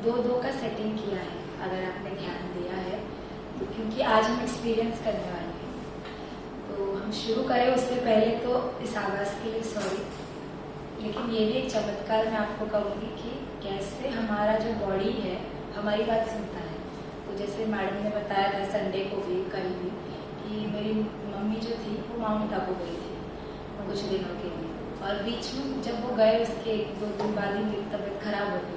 दो दो का सेटिंग किया है, अगर आपने ध्यान दिया है तो, क्योंकि आज हम एक्सपीरियंस करने वाले हैं। तो हम शुरू करें उससे पहले तो इस आवाज़ के लिए सॉरी, लेकिन ये भी एक चमत्कार मैं आपको कहूँगी कि कैसे हमारा जो बॉडी है हमारी बात सुनता है। तो जैसे मैडम ने बताया था संडे को भी, कल भी, कि मेरी मम्मी जो थी वो माउंट आबू गई थी कुछ दिनों के लिए, और बीच में जब वो गए उसके 1-2 दिन बाद ही मेरी तबीयत खराब हो गई।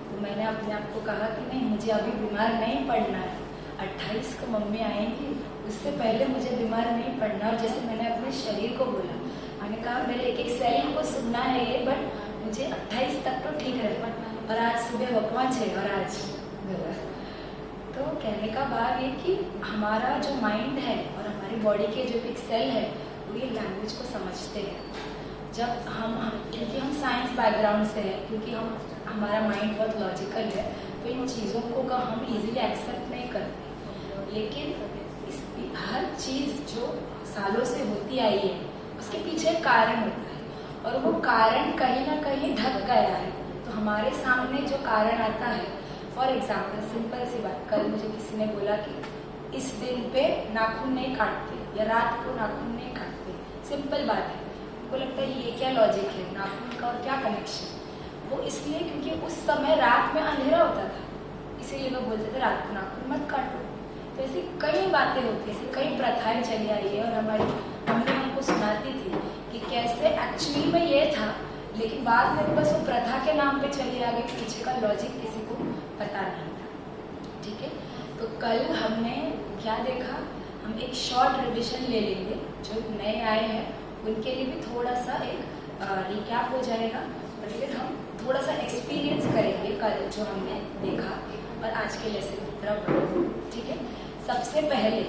तो मैंने अपने आप को कहा कि नहीं, मुझे अभी बीमार नहीं पड़ना है, 28 को मम्मी आएंगी, उससे पहले मुझे बीमार नहीं पड़ना। और जैसे मैंने अपने शरीर को बोला, मैंने कहा मेरे एक एक सेल को सुनना है ये, बट मुझे 28 तक तो ठीक रहे। और आज सुबह वो पहुँचे और आज तो कहने का भाव ये कि हमारा जो माइंड है और हमारी बॉडी के जो एक सेल है वो ये लैंग्वेज को समझते हैं। जब हम क्योंकि हम साइंस बैकग्राउंड से है, क्योंकि हमारा माइंड बहुत लॉजिकल है, तो इन चीज़ों को का हम इजीली एक्सेप्ट नहीं करते। लेकिन हर चीज़ जो सालों से होती आई है उसके पीछे एक कारण होता है, और वो कारण कहीं ना कहीं ढक गया है। तो हमारे सामने जो कारण आता है, फॉर एग्जाम्पल सिंपल सी बात, कल मुझे किसी ने बोला कि इस दिन पे नाखून नहीं काटते या रात को नाखून नहीं काटते, सिंपल बात है। उनको लगता है ये क्या लॉजिक है, नाखून का और क्या कनेक्शन। वो इसलिए क्योंकि उस समय रात में अंधेरा होता था, इसीलिए लोग बोलते थे रात को नाखून मत काटो। तो ऐसी कई बातें होती है, ऐसी कई प्रथाएं चली आई है, और हमारी मम्मी हमको सुनाती थी कि कैसे एक्चुअली में ये था, लेकिन बाद में बस वो प्रथा के नाम पे चली आ गई, पीछे का लॉजिक किसी को पता नहीं था। ठीक है, तो कल हमने क्या देखा, हम एक शॉर्ट रिविजन ले लेंगे, जो नए आए हैं उनके लिए भी थोड़ा सा एक रिकैप हो जाएगा, और फिर हम थोड़ा सा एक्सपीरियंस करेंगे कल जो हमने देखा और आज के लेसन की तरफ बढ़ेंगे। ठीक है, सबसे पहले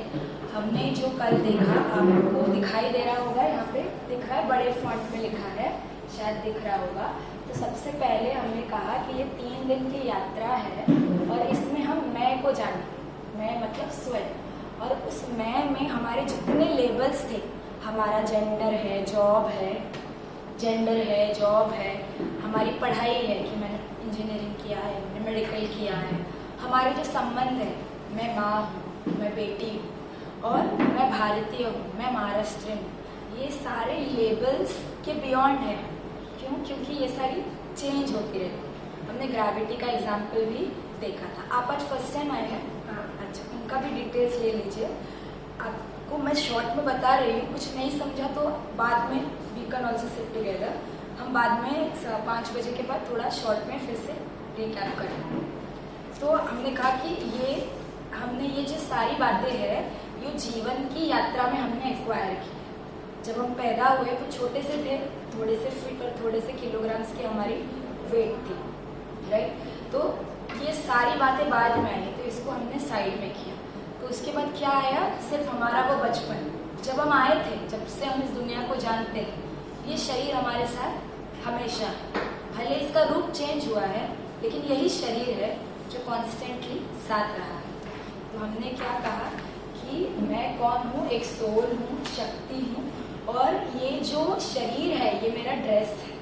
हमने जो कल देखा, आपको दिखाई दे रहा होगा, यहाँ पे दिख रहा है, बड़े फॉन्ट में लिखा है, शायद दिख रहा होगा। तो सबसे पहले हमने कहा कि ये 3 दिन की यात्रा है, और इसमें हम मैं को जानेंगे। मैं मतलब स्वयं, और उस मैं में हमारे जितने लेबल्स थे, हमारा जेंडर है, जॉब है, जेंडर है, जॉब है, हमारी पढ़ाई है कि मैंने इंजीनियरिंग किया है, मैंने मेडिकल किया है, हमारे जो संबंध है, मैं माँ हूँ, मैं बेटी हूँ, और मैं भारतीय हूँ, मैं महाराष्ट्रियन हूँ, ये सारे लेबल्स के बियॉन्ड है। क्यों? क्योंकि ये सारी चेंज होती रहती है। हमने ग्रेविटी का एग्जाम्पल भी देखा था। आप आज फर्स्ट टाइम आए हैं? अच्छा, उनका भी डिटेल्स ले लीजिए। आपको मैं शॉर्ट में बता रही हूँ, कुछ नहीं समझा तो बाद में we can also sit together. हम बाद में 5 बजे के बाद थोड़ा शॉर्ट में फिर से रिकैप करेंगे। तो हमने कहा कि हमने ये जो सारी बातें हैं, ये जीवन की यात्रा में हमने एक्वायर की। जब हम पैदा हुए तो छोटे से थे, थोड़े से फिट और थोड़े से किलोग्राम्स की हमारी वेट थी, राइट। तो ये सारी बातें बाद में आई, तो इसको हमने साइड में किया। तो उसके बाद क्या आया, सिर्फ हमारा वो बचपन, जब हम आए थे, जब से हम इस दुनिया को जानते हैं, ये शरीर हमारे साथ हमेशा, भले इसका रूप चेंज हुआ है, लेकिन यही शरीर है जो कॉन्स्टेंटली साथ रहा है। तो हमने क्या कहा कि मैं कौन हूँ, एक सोल हूँ, शक्ति हूँ, और ये जो शरीर है ये मेरा ड्रेस है,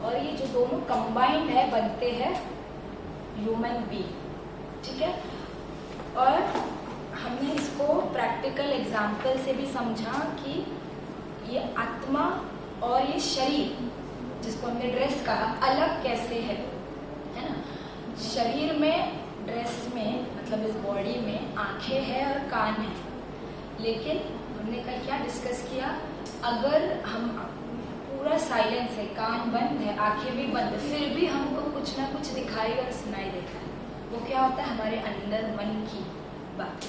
और ये जो दोनों कंबाइंड है बनते हैं ह्यूमन बीइंग। ठीक है, और हमने इसको प्रैक्टिकल एग्जाम्पल से भी समझा कि ये आत्मा और ये शरीर, जिसको हमने ड्रेस कहा, अलग कैसे है ना। शरीर में, ड्रेस में, मतलब इस बॉडी में आंखें हैं और कान है, लेकिन हमने कल क्या डिस्कस किया, अगर हम पूरा साइलेंस है, कान बंद है, आंखें भी बंद है, फिर भी हमको कुछ ना कुछ दिखाई और सुनाई देता है, वो क्या होता है, हमारे अंदर मन की बात,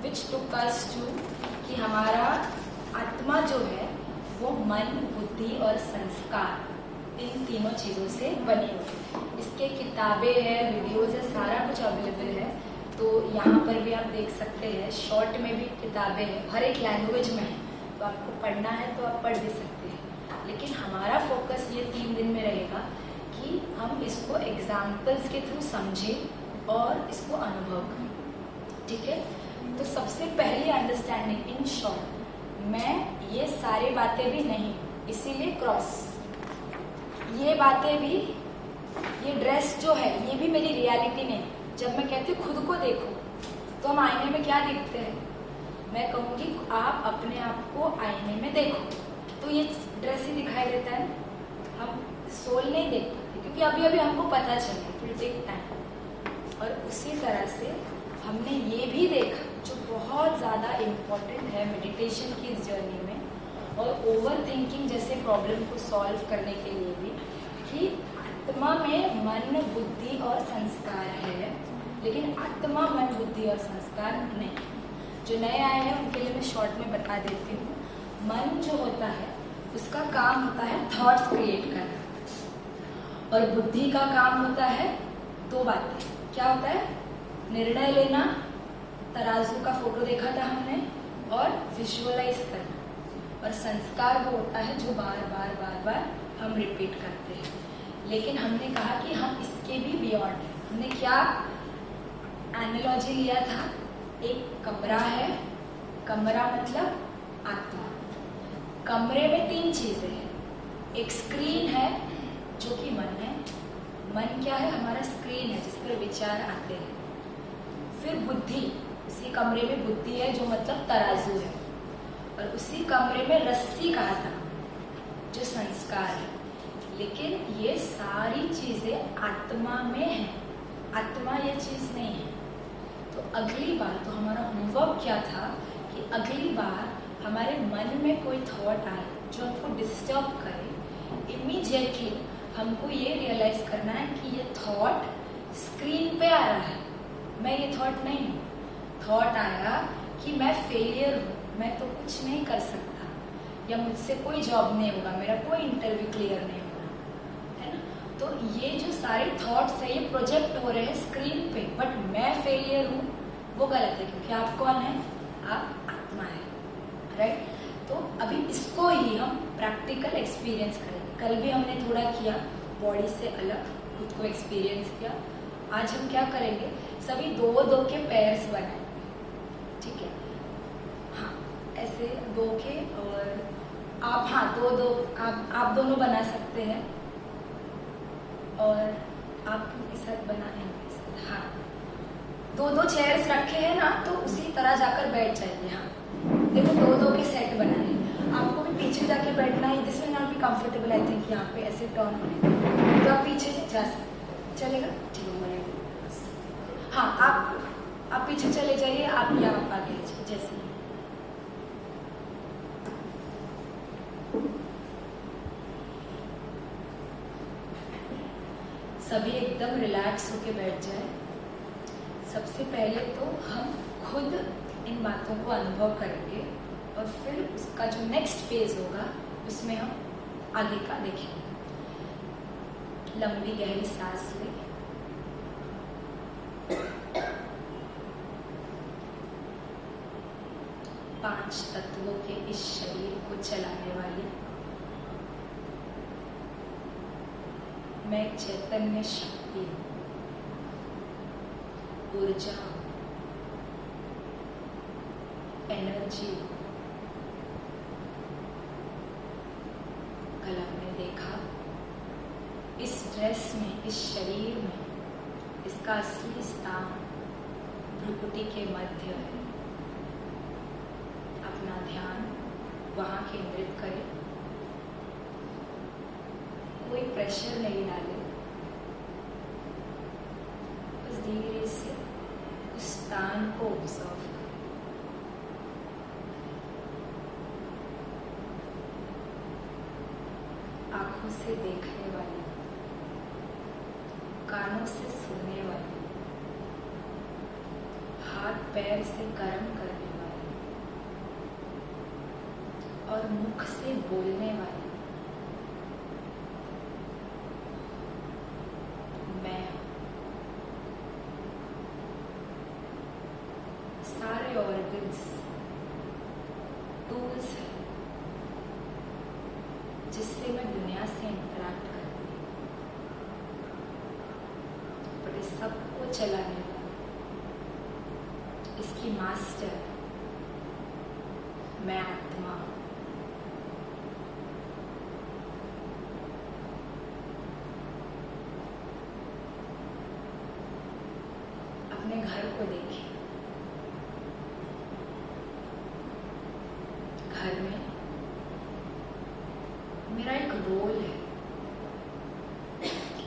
विच टुक अस टू कि हमारा आत्मा जो है वो मन, बुद्धि और संस्कार, इन तीनों चीज़ों से बनी हुई है। इसके किताबें हैं, वीडियोज़ है, सारा कुछ अवेलेबल है। तो यहाँ पर भी आप देख सकते हैं, शॉर्ट में भी किताबें हैं, हर एक लैंग्वेज में है, तो आपको पढ़ना है तो आप पढ़ भी सकते हैं। लेकिन हमारा फोकस ये 3 दिन में रहेगा कि हम इसको एग्जाम्पल्स के थ्रू समझें और इसको अनुभव करें। ठीक है, तो सबसे पहली अंडरस्टैंडिंग इन शॉर्ट, मैं ये सारी बातें भी नहीं, इसीलिए क्रॉस, ये बातें भी ये ड्रेस जो है ये भी मेरी रियलिटी नहीं। जब मैं कहती हूँ खुद को देखो तो हम आईने में क्या देखते हैं, मैं कहूँगी आप अपने आप को आईने में देखो तो ये ड्रेस ही दिखाई देता है। हम सोल नहीं देख पाते क्योंकि अभी अभी हमको पता चले, इट विल टेक टाइम। और उसी तरह से हमने ये भी देखा जो बहुत ज़्यादा इम्पोर्टेंट है मेडिटेशन की इस जर्नी में और ओवर थिंकिंग जैसे प्रॉब्लम को सॉल्व करने के लिए भी, कि आत्मा में मन, बुद्धि और संस्कार है, लेकिन आत्मा मन, बुद्धि और संस्कार नहीं। जो नए आए हैं उनके लिए मैं शॉर्ट में बता देती हूँ। मन जो होता है उसका काम होता है थॉट्स क्रिएट करना, और बुद्धि का काम होता है दो बातें। क्या होता है? निर्णय लेना, तराजू का फोटो देखा था हमने, और विजुअलाइज करना। और संस्कार वो होता है जो बार बार बार बार हम रिपीट करते हैं। लेकिन हमने कहा कि हम इसके भी बियॉन्ड हैं। हमने क्या एनालॉजी लिया था? एक कमरा है, कमरा मतलब आत्मा। कमरे में तीन चीजें हैं। एक स्क्रीन है जो कि मन है। मन क्या है? हमारा स्क्रीन है जिस पर विचार आते हैं। फिर बुद्धि, उसी कमरे में बुद्धि है जो मतलब तराजू है। और उसी कमरे में रस्सी कहा था जो संस्कार है। लेकिन ये सारी चीजें आत्मा में है, आत्मा ये चीज नहीं है। तो अगली बार तो हमारा होमवर्क क्या था कि अगली बार हमारे मन में कोई थॉट आए जो हमको डिस्टर्ब करे, इमीडिएटली हमको ये रियलाइज करना है कि ये थॉट स्क्रीन पे आ रहा है, मैं ये थॉट नहीं हूँ। थॉट आया कि मैं फेलियर हूँ, मैं तो कुछ नहीं कर सकता, या मुझसे कोई जॉब नहीं होगा, मेरा कोई इंटरव्यू क्लियर नहीं होगा, है ना। तो ये जो सारे थॉट्स है ये प्रोजेक्ट हो रहे हैं स्क्रीन पे, बट मैं फेलियर हूँ वो गलत है, क्योंकि आप कौन है? आप आत्मा है, राइट। तो अभी इसको ही हम प्रैक्टिकल एक्सपीरियंस करेंगे। कल भी हमने थोड़ा किया, बॉडी से अलग खुद को एक्सपीरियंस किया। आज हम क्या करेंगे? सभी दो दो के पेयर्स बनाएंगे, ठीक है? हाँ, ऐसे दो के, और आप, हाँ, दो दो आप दोनों बना सकते हैं, और आप के साथ बनाएंगे। हाँ, दो दो चेयर्स रखे हैं ना, तो उसी तरह जाकर बैठ जाइए। हाँ, देखो दो दो के सेट बनाए। आपको भी पीछे जाके बैठना है, this will not be comfortable. I think यहाँ पे ऐसे टर्न होने, तो आप पीछे जा सकते, चलेगा? ठीक है। हाँ, आप पीछे चले जाइए, आप यहाँ आगे जैसे सभी एकदम रिलैक्स होके बैठ जाए। सबसे पहले तो हम खुद इन बातों को अनुभव करेंगे, और फिर उसका जो नेक्स्ट फेज होगा उसमें हम आगे का देखेंगे। लंबी गहरी सांस लें, पांच तत्वों के इस शरीर को चलाने वाली मैं चैतन्य शक्ति हूँ, ऊर्जा, एनर्जी। कल हमने देखा इस ड्रेस में, इस शरीर में इसका असली स्थान भ्रुकुटी के मध्य है। अपना ध्यान वहाँ केंद्रित करें, कोई प्रेशर नहीं डाले, बस धीरे से उस स्थान को ऑब्जर्व करें। आंखों से देखने वाली, कानों से सुनने वाली, हाथ पैर से कर्म करने वाली और मुख से बोलने वाली मैं। सारे ऑर्गन्स टूल्स हैं जिससे मैं दुनिया से इंटरैक्ट करती हूँ, पर इस सबको चलाने वाला, इसकी मास्टर मैं आत्मा हूँ। घर को देखें। घर में मेरा एक रोल है,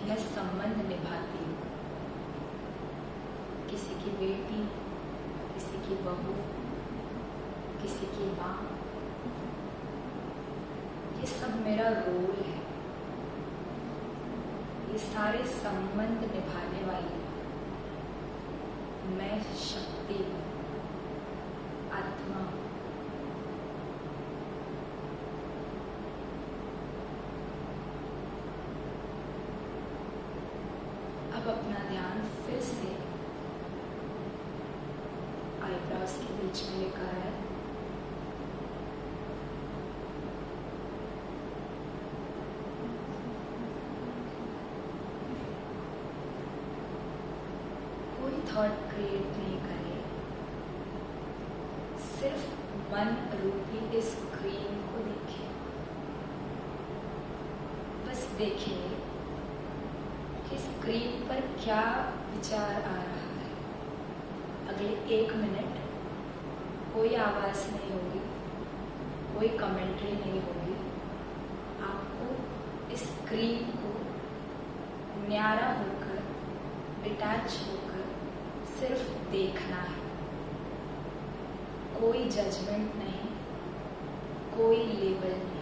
मैं संबंध निभाती हूँ। किसी की बेटी, किसी की बहू, किसी की माँ, ये सब मेरा रोल है। ये सारे संबंध निभाने वाली मैं शक्ति हूँ, आत्मा हूँ। अब अपना ध्यान फिर से आईब्रोज के बीच में लेकर आए। कोई थॉट क्रिएट नहीं करे, सिर्फ मन रूपी इस स्क्रीन को देखें। बस देखें कि स्क्रीन पर क्या विचार आ रहा है। अगले 1 मिनट कोई आवाज़ नहीं होगी, कोई कमेंट्री नहीं होगी। आपको इस स्क्रीन को न्यारा होकर, डिटैच होकर सिर्फ देखना है। कोई जजमेंट नहीं, कोई लेबल नहीं।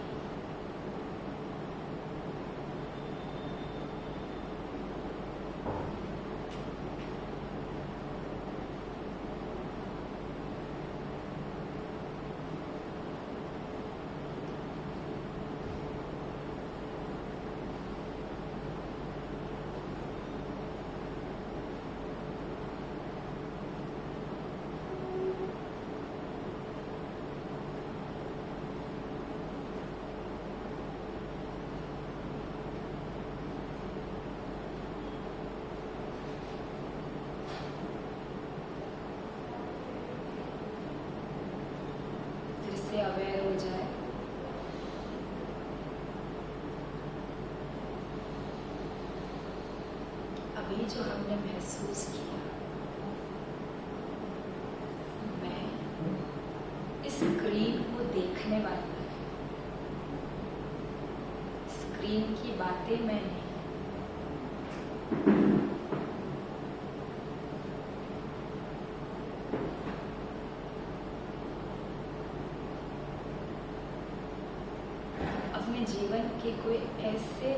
से अवेयर हो जाए। अभी जो हमने महसूस किया, मैं इस स्क्रीन को देखने वाली हूँ। स्क्रीन की बातें मैं नहीं। अपने जीवन के कोई ऐसे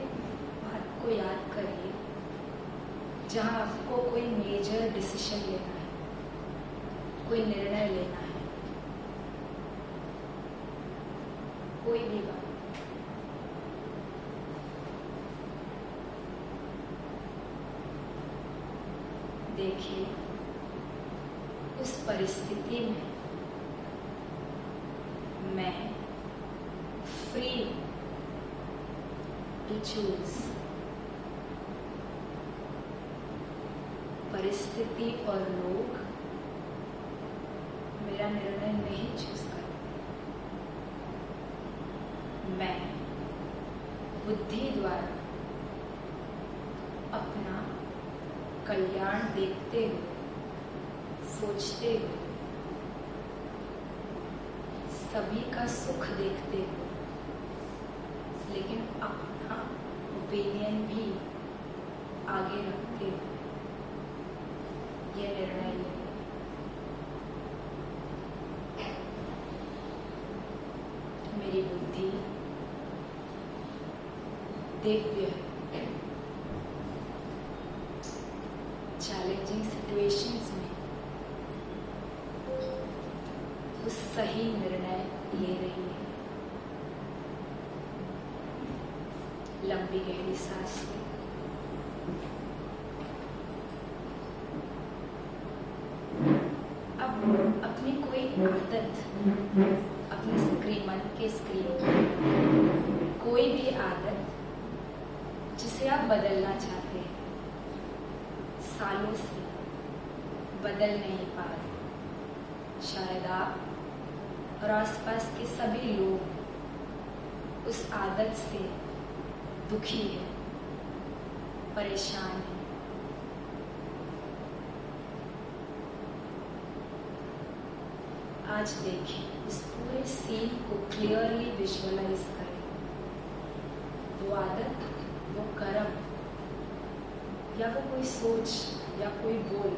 बात को याद करिए जहाँ आपको कोई मेजर डिसीजन लेना है, कोई निर्णय लेना है, कोई भी बात। देखिए उस परिस्थिति में मैं फ्री टू चूज। परिस्थिति और लोग मेरा निर्णय नहीं चूज करते। मैं बुद्धि द्वारा अपना कल्याण देखते हुए, सोचते हुए, सभी का सुख देखते हुए, लेकिन अपना ओपिनियन भी आगे रखते हुए ये निर्णय लिया। मेरी बुद्धि दिव्य है। चैलेंजिंग सिचुएशंस में उस सही निर्णय ले रही है। लंबी गहरी सांस लें। अब अपनी कोई आदत, अपने स्क्रीन, मन के स्क्रीन, कोई भी आदत जिसे आप बदलना चाहते हैं, सालों से बदल नहीं पा रहे, शायद आप और आसपास के सभी लोग उस आदत से दुखी है, परेशान है। आज देखें, इस पूरे सीन को क्लियरली विजुअलाइज करें। वो आदत, वो कर्म, या वो कोई सोच या कोई बोल,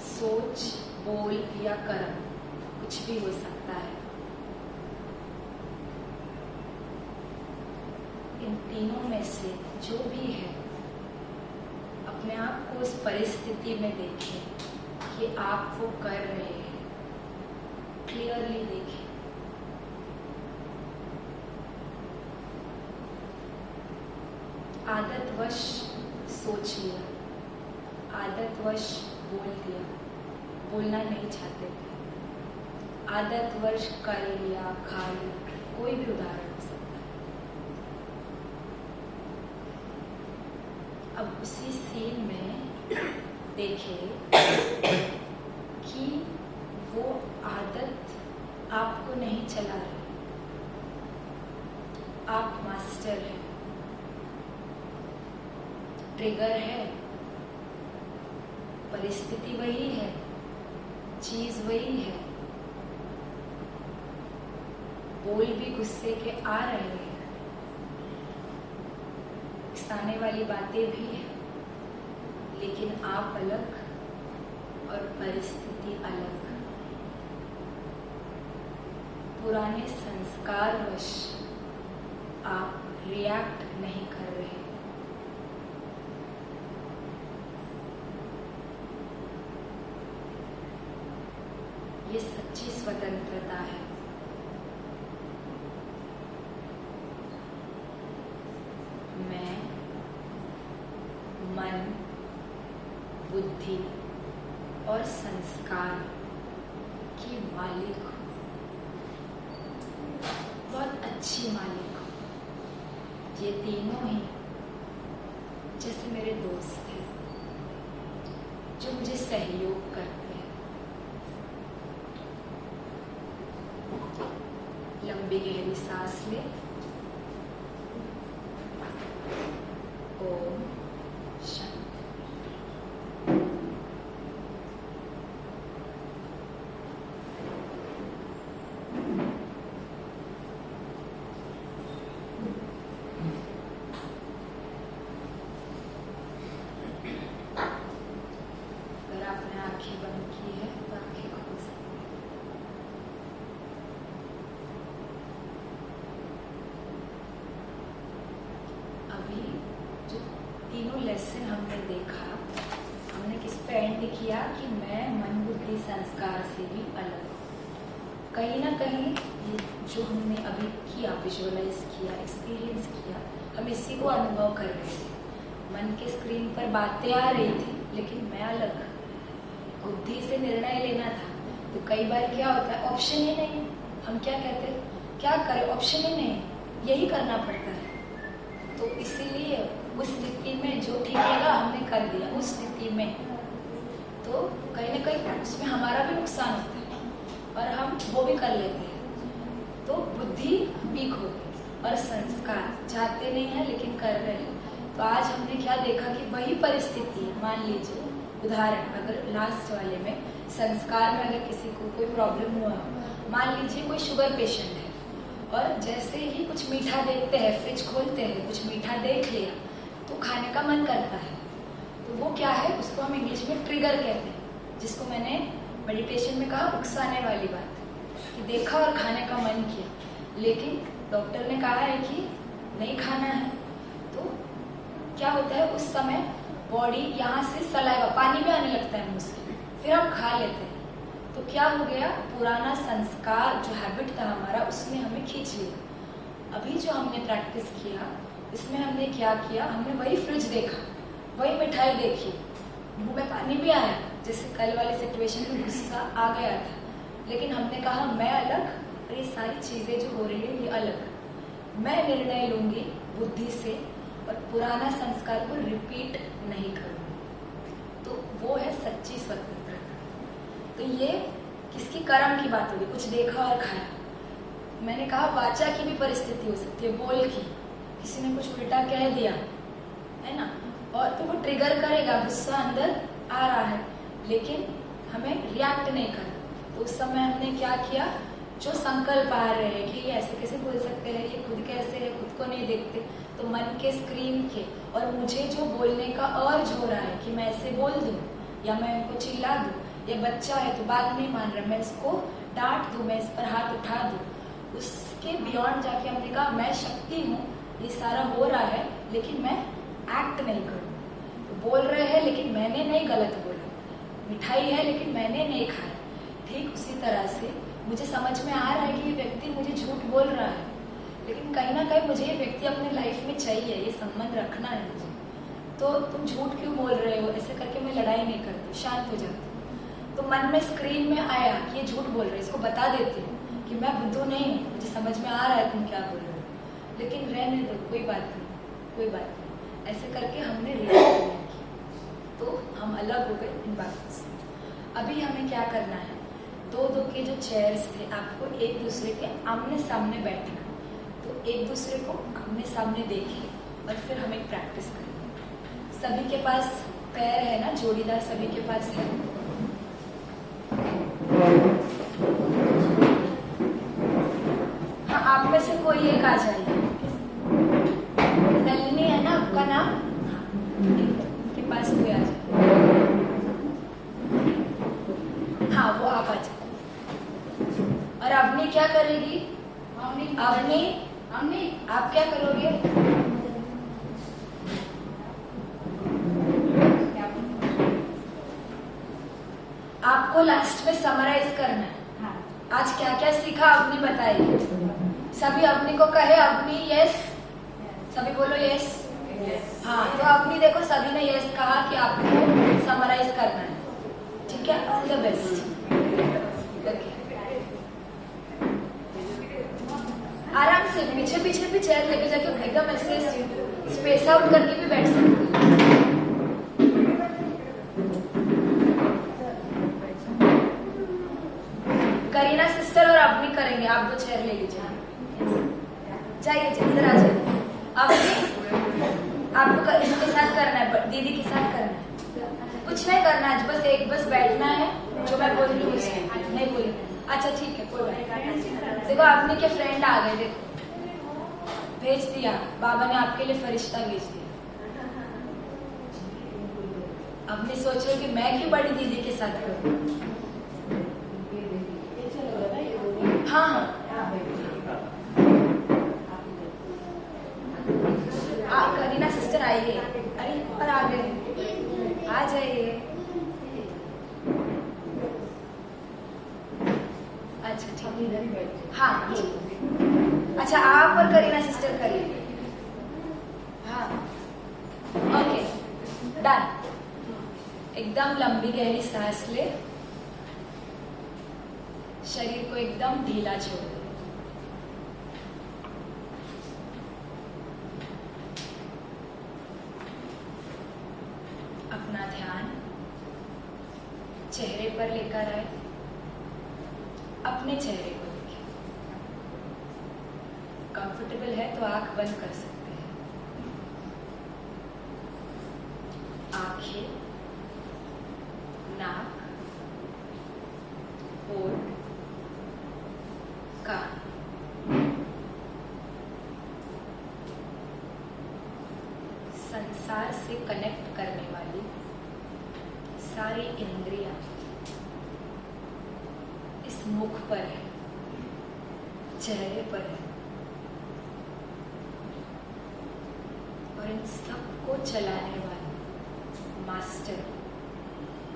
सोच, बोल या कर्म कुछ भी हो सकता है। इन तीनों में से जो भी है, अपने आप को उस परिस्थिति में देखें कि आप वो कर रहे हैं। क्लियरली देखें। आदतवश सोच लिया, आदतवश बोल दिया, बोलना नहीं चाहते थे, आदतवश कर लिया, खा लिया, कोई भी उदाहरण हो सकता है। अब उसी सीन में देखें कि वो आदत आपको नहीं चला रही, आप मास्टर हैं। ट्रिगर है, परिस्थिति वही है, चीज वही है, बोल भी गुस्से के आ रहे हैं, उकसाने वाली बातें भी हैं, लेकिन आप अलग और परिस्थिति अलग। पुराने संस्कारवश आप रिएक्ट नहीं कर रहे। ये सच्ची स्वतंत्रता है। मैं मन, बुद्धि और संस्कार की मालिक हूँ, बहुत अच्छी मालिक हूँ। ये तीनों ही जैसे मेरे दोस्त हैं जो मुझे सहयोग करते हैं। लंबी गहरी सांस ले। ओम शांति। अगर आपने आंखें बंद की है तो आंखें खोल सकते हैं। अभी जो तीनों लेसन हमने देखा, हमने किस पे एंड किया कि मैं मन, बुद्धि, संस्कार से भी अलग हूँ। कहीं ना कहीं ये जो हमने अभी किया, विजुअलाइज किया, एक्सपीरियंस किया, हम इसी को अनुभव कर रहे थे। मन के स्क्रीन पर बातें आ रही थी, लेकिन मैं अलग। बुद्धि से निर्णय लेना था, तो कई बार क्या होता है, ऑप्शन ही नहीं है। हम क्या कहते हैं, क्या करें, ऑप्शन ही नहीं, यही करना पड़ता है। तो इसीलिए उस स्थिति में जो ठीक लगा हमने कर दिया। उस स्थिति में तो कहीं ना कहीं उसमें हमारा भी नुकसान होता है और हम वो भी कर लेते हैं। तो बुद्धि वीक हो गई और संस्कार चाहते नहीं है लेकिन कर रहे हैं। तो आज हमने क्या देखा कि वही परिस्थिति है। मान लीजिए उदाहरण, अगर लास्ट वाले में संस्कार में अगर किसी को कोई प्रॉब्लम हुआ, मान लीजिए कोई शुगर पेशेंट है और जैसे ही कुछ मीठा देखते हैं, फ्रिज खोलते हैं, कुछ मीठा देख लिया तो खाने का मन करता है। तो वो क्या है, उसको हम इंग्लिश में ट्रिगर कहते हैं, जिसको मैंने मेडिटेशन में कहा उकसाने वाली बात, कि देखा और खाने का मन किया, लेकिन डॉक्टर ने कहा है कि नहीं खाना है। तो क्या होता है, उस समय बॉडी यहाँ से सलाइवा, पानी भी आने लगता है मुंह से, फिर हम खा लेते हैं। तो क्या हो गया, पुराना संस्कार जो हैबिट था हमारा, उसने हमें खींच लिया। अभी जो हमने प्रैक्टिस किया, इसमें हमने क्या किया, हमने वही फ्रिज देखा, वही मिठाई देखी, मुंह में पानी भी आया, जैसे कल वाले सिचुएशन में गुस्सा आ गया था, लेकिन हमने कहा मैं अलग और ये सारी चीज़ें जो हो रही है ये अलग। मैं निर्णय लूंगी बुद्धि से और पुराना संस्कार को रिपीट नहीं करूंगी। तो वो है सच्ची स्वतंत्रता। तो ये किसकी कर्म की बात होगी, कुछ देखा और खाया। मैंने कहा वाचा की भी परिस्थिति हो सकती है, बोल की, किसी ने कुछ उल्टा कह दिया है ना, और तो वो ट्रिगर करेगा, गुस्सा अंदर आ रहा है, लेकिन हमें रिएक्ट नहीं करना, तो उस समय हमने क्या किया, जो संकल्प आ रहे हैं कि ये ऐसे कैसे बोल सकते हैं, ये खुद कैसे है, खुद को नहीं देखते, तो मन के स्क्रीन के और मुझे जो बोलने का अर्ज हो रहा है कि मैं ऐसे बोल दूँ या मैं उनको चिल्ला दूँ, ये बच्चा है तो बात नहीं मान रहा, मैं इसको डांट दूँ, मैं इस पर हाथ उठा दूँ, उसके बियॉन्ड जाके हमने कहा मैं शक्ति हूँ, ये सारा हो रहा है लेकिन मैं एक्ट नहीं करूँ। तो बोल रहे हैं लेकिन मैंने नहीं गलत बोला, मिठाई है लेकिन मैंने नहीं खाया। ठीक उसी तरह से मुझे समझ में आ रहा है कि ये व्यक्ति मुझे झूठ बोल रहा है, लेकिन कहीं ना कहीं मुझे ये व्यक्ति अपने लाइफ में चाहिए, ये संबंध रखना है मुझे, तो तुम झूठ क्यों बोल रहे हो, ऐसे करके मैं लड़ाई नहीं करती, शांत हो जाती। तो मन में स्क्रीन में आया कि ये झूठ बोल रहे हैं, इसको बता देती हूँ कि मैं बुद्धू नहीं हूँ, मुझे समझ में आ रहा है तुम क्या बोल रहे हो, लेकिन रहने दो, कोई बात नहीं, कोई बात नहीं। ऐसे करके हमने रिएक्ट नहीं की, तो हम अलग हो गए इन बातों से। अभी हमें क्या करना है, दो के जो चेयर्स थे, आपको एक दूसरे के आमने सामने बैठना, तो एक दूसरे को आमने सामने देखिए और फिर हम एक प्रैक्टिस करेंगे। सभी के पास पैर है ना, जोड़ीदार सभी के पास है। हाँ, आप में से कोई एक आ जाइए। नलिनी है ना आपका नाम, के पास कोई आ जाए। हाँ, वो आप आ जाए। और अवनी क्या करेगी? अवनी आप क्या करोगे? आपको लास्ट में समराइज करना है। आज क्या क्या सीखा अवनी बताइए। सभी अवनी को कहे, अवनी यस, सभी बोलो यस। हाँ, तो अवनी देखो सभी ने यस कहा कि आपको समराइज करना है, ठीक है? All the best. आराम से पीछे पीछे भी चेयर लेके जाके एकदम ऐसे स्पेस आउट करके भी बैठ सकते हैं। करीना सिस्टर और अवनी करेंगे, आप दो चेयर ले लीजिए। जाइए इधर आ जाइए। अवनी आपको इनके साथ करना है, दीदी के साथ करना है, कुछ नहीं करना है, बस बैठना है, जो मैं बोल रही हूँ नहीं बोली। अच्छा ठीक है, कोई बात नहीं। देखो अवनी के फ्रेंड आ गए, देखो भेज दिया बाबा ने आपके लिए, फरिश्ता भेज दिया। अवनी सोच रही कि मैं क्यों बड़ी दीदी के साथ करूँ। हाँ करीना सिस्टर आइए, अरे ऊपर आ गए, आ जाइए। अच्छा ठीक है, हाँ अच्छा आप और करीना सिस्टर करिए। हाँ ओके डन। एकदम लंबी गहरी सांस ले, शरीर को एकदम ढीला छोड़ दे। अपना ध्यान चेहरे पर लेकर आए, अपने चेहरे को देखिए। कंफर्टेबल है तो आंख बंद कर सकते हैं। आंखें, नाक, होठ, कान, संसार से कनेक्ट करने वाली सारी इंद्रियां इस मुख पर है, चेहरे पर है, और इन सबको चलाने वाला मास्टर,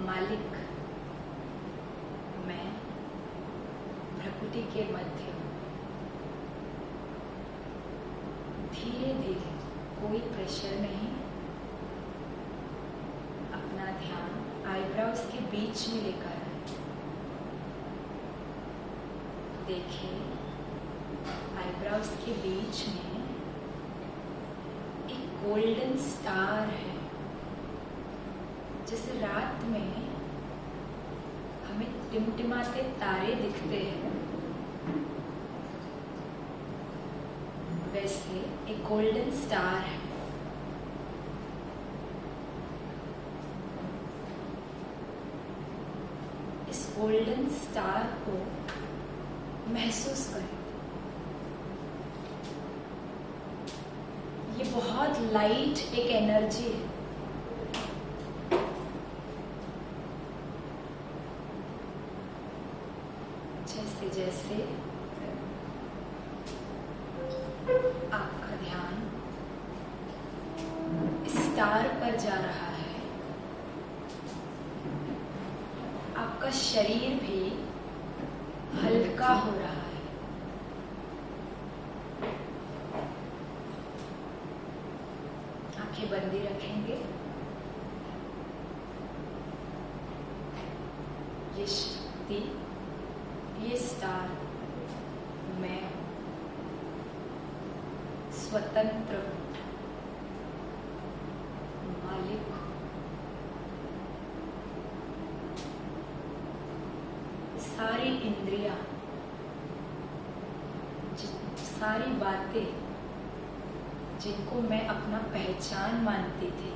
मालिक मैं प्रकृति के मध्य हूँ। धीरे धीरे, कोई प्रेशर नहीं, अपना ध्यान आईब्रोज के बीच में लेकर आए। देखिए आईब्रोज के बीच में एक गोल्डन स्टार है। जैसे रात में हमें टिमटिमाते तारे दिखते हैं, वैसे एक गोल्डन स्टार है। इस गोल्डन स्टार को महसूस करें। ये बहुत लाइट एक एनर्जी है। जैसे जैसे आपका ध्यान स्टार पर जा रहा है, आपका शरीर भी हल्का हो रहा है। आंखें बंदी रखेंगे। ये शक्ति, ये स्टार, मैं स्वतंत्र मालिक हूं। सारी इंद्रियां, सारी बातें जिनको मैं अपना पहचान मानती थी,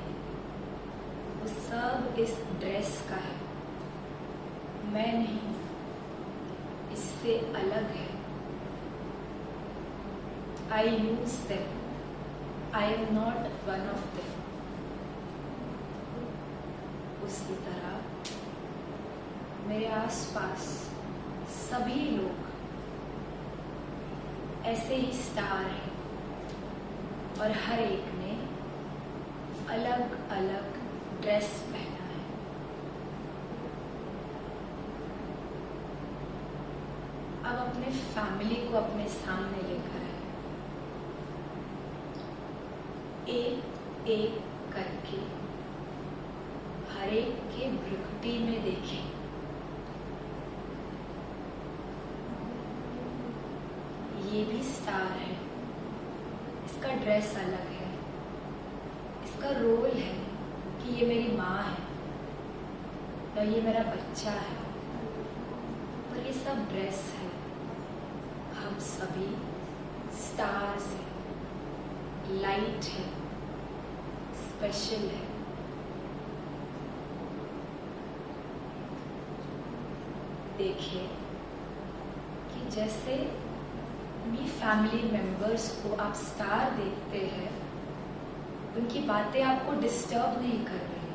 वो सब इस ड्रेस का है। मैं नहीं, इससे अलग है। I use them. I am not one of them. उसी तरह मेरे आसपास सभी लोग ऐसे ही स्टार हैं और हर एक ने अलग अलग ड्रेस पहना है। अब अपने फैमिली को अपने सामने लेकर आए। एक एक करके हर एक के भ्रुकुटी में देखें। ये भी स्टार है, इसका ड्रेस अलग है, इसका रोल है कि ये मेरी माँ है या ये मेरा बच्चा है, और ये सब ड्रेस है। हम सभी स्टार्स हैं, लाइट है, स्पेशल है। देखिए कि जैसे अपनी फैमिली मेंबर्स को आप स्टार देखते हैं, उनकी बातें आपको डिस्टर्ब नहीं कर रही,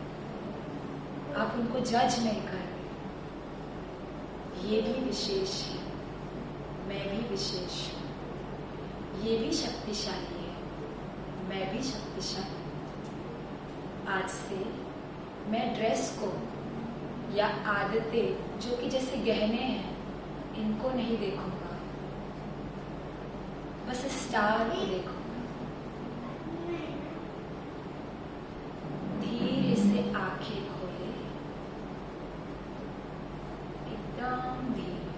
आप उनको जज नहीं कर रहे। ये भी विशेष है, मैं भी विशेष हूँ। ये भी शक्तिशाली है, मैं भी शक्तिशाली हूँ। आज से मैं ड्रेस को या आदतें जो कि जैसे गहने हैं, इनको नहीं देखूंगा, बस स्टार को देखूंगा। धीरे से आंखें खोले, एकदम धीरे।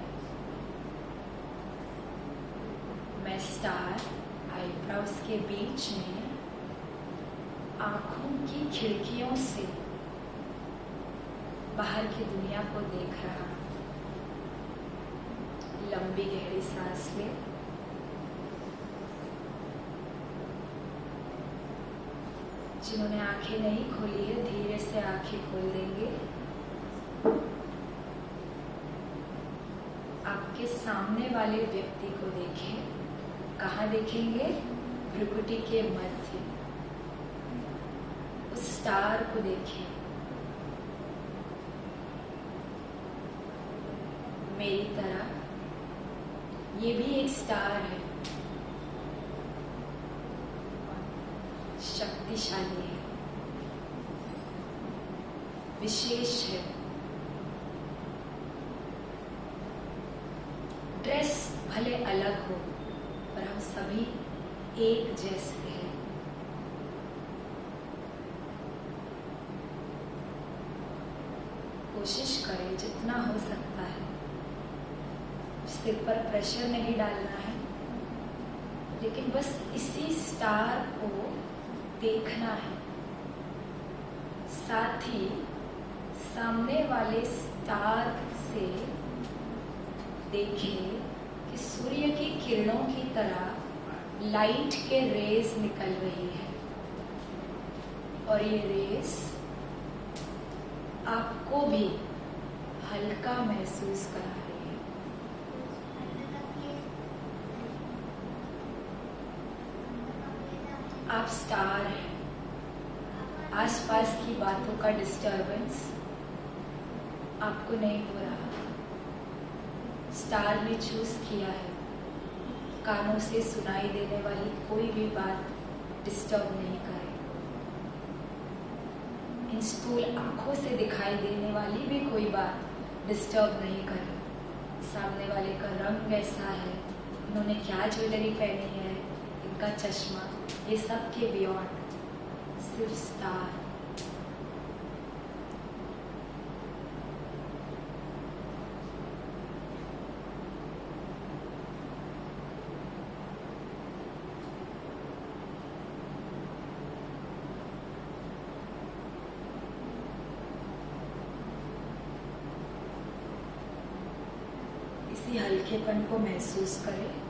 मैं स्टार आईब्रोज के बीच में आंखों की खिड़कियों से बाहर की दुनिया को देख रहा हूं। लंबी गहरी सांस ले। जिन्होंने आंखें नहीं खोली है, धीरे से आंखें खोल देंगे। आपके सामने वाले व्यक्ति को देखें। कहाँ देखेंगे? भ्रुकुटी के मध्य। उस स्टार को देखें। मेरी तरह ये भी एक स्टार है, शक्तिशाली है, विशेष है। ड्रेस भले अलग हो, पर हम सभी एक जैसे हैं। कोशिश करें जितना हो सकता है, सिर पर प्रेशर नहीं डालना है, लेकिन बस इसी स्टार को देखना है। साथ ही सामने वाले स्टार से देखें कि सूर्य की किरणों की तरह लाइट के रेज निकल रही है, और ये रेज आपको भी हल्का महसूस करा रही है। आप स्टार हैं। आसपास की बातों का डिस्टरबेंस आपको नहीं हो रहा। स्टार ने चूज किया है कानों से सुनाई देने वाली कोई भी बात डिस्टर्ब नहीं करे। इन स्थूल आंखों से दिखाई देने वाली भी कोई बात डिस्टर्ब नहीं करे। सामने वाले का रंग कैसा है, उन्होंने क्या ज्वेलरी पहनी है, इनका चश्मा, ये सब के बियॉन्ड सिर्फ स्टार। इसी हल्केपन को महसूस करें।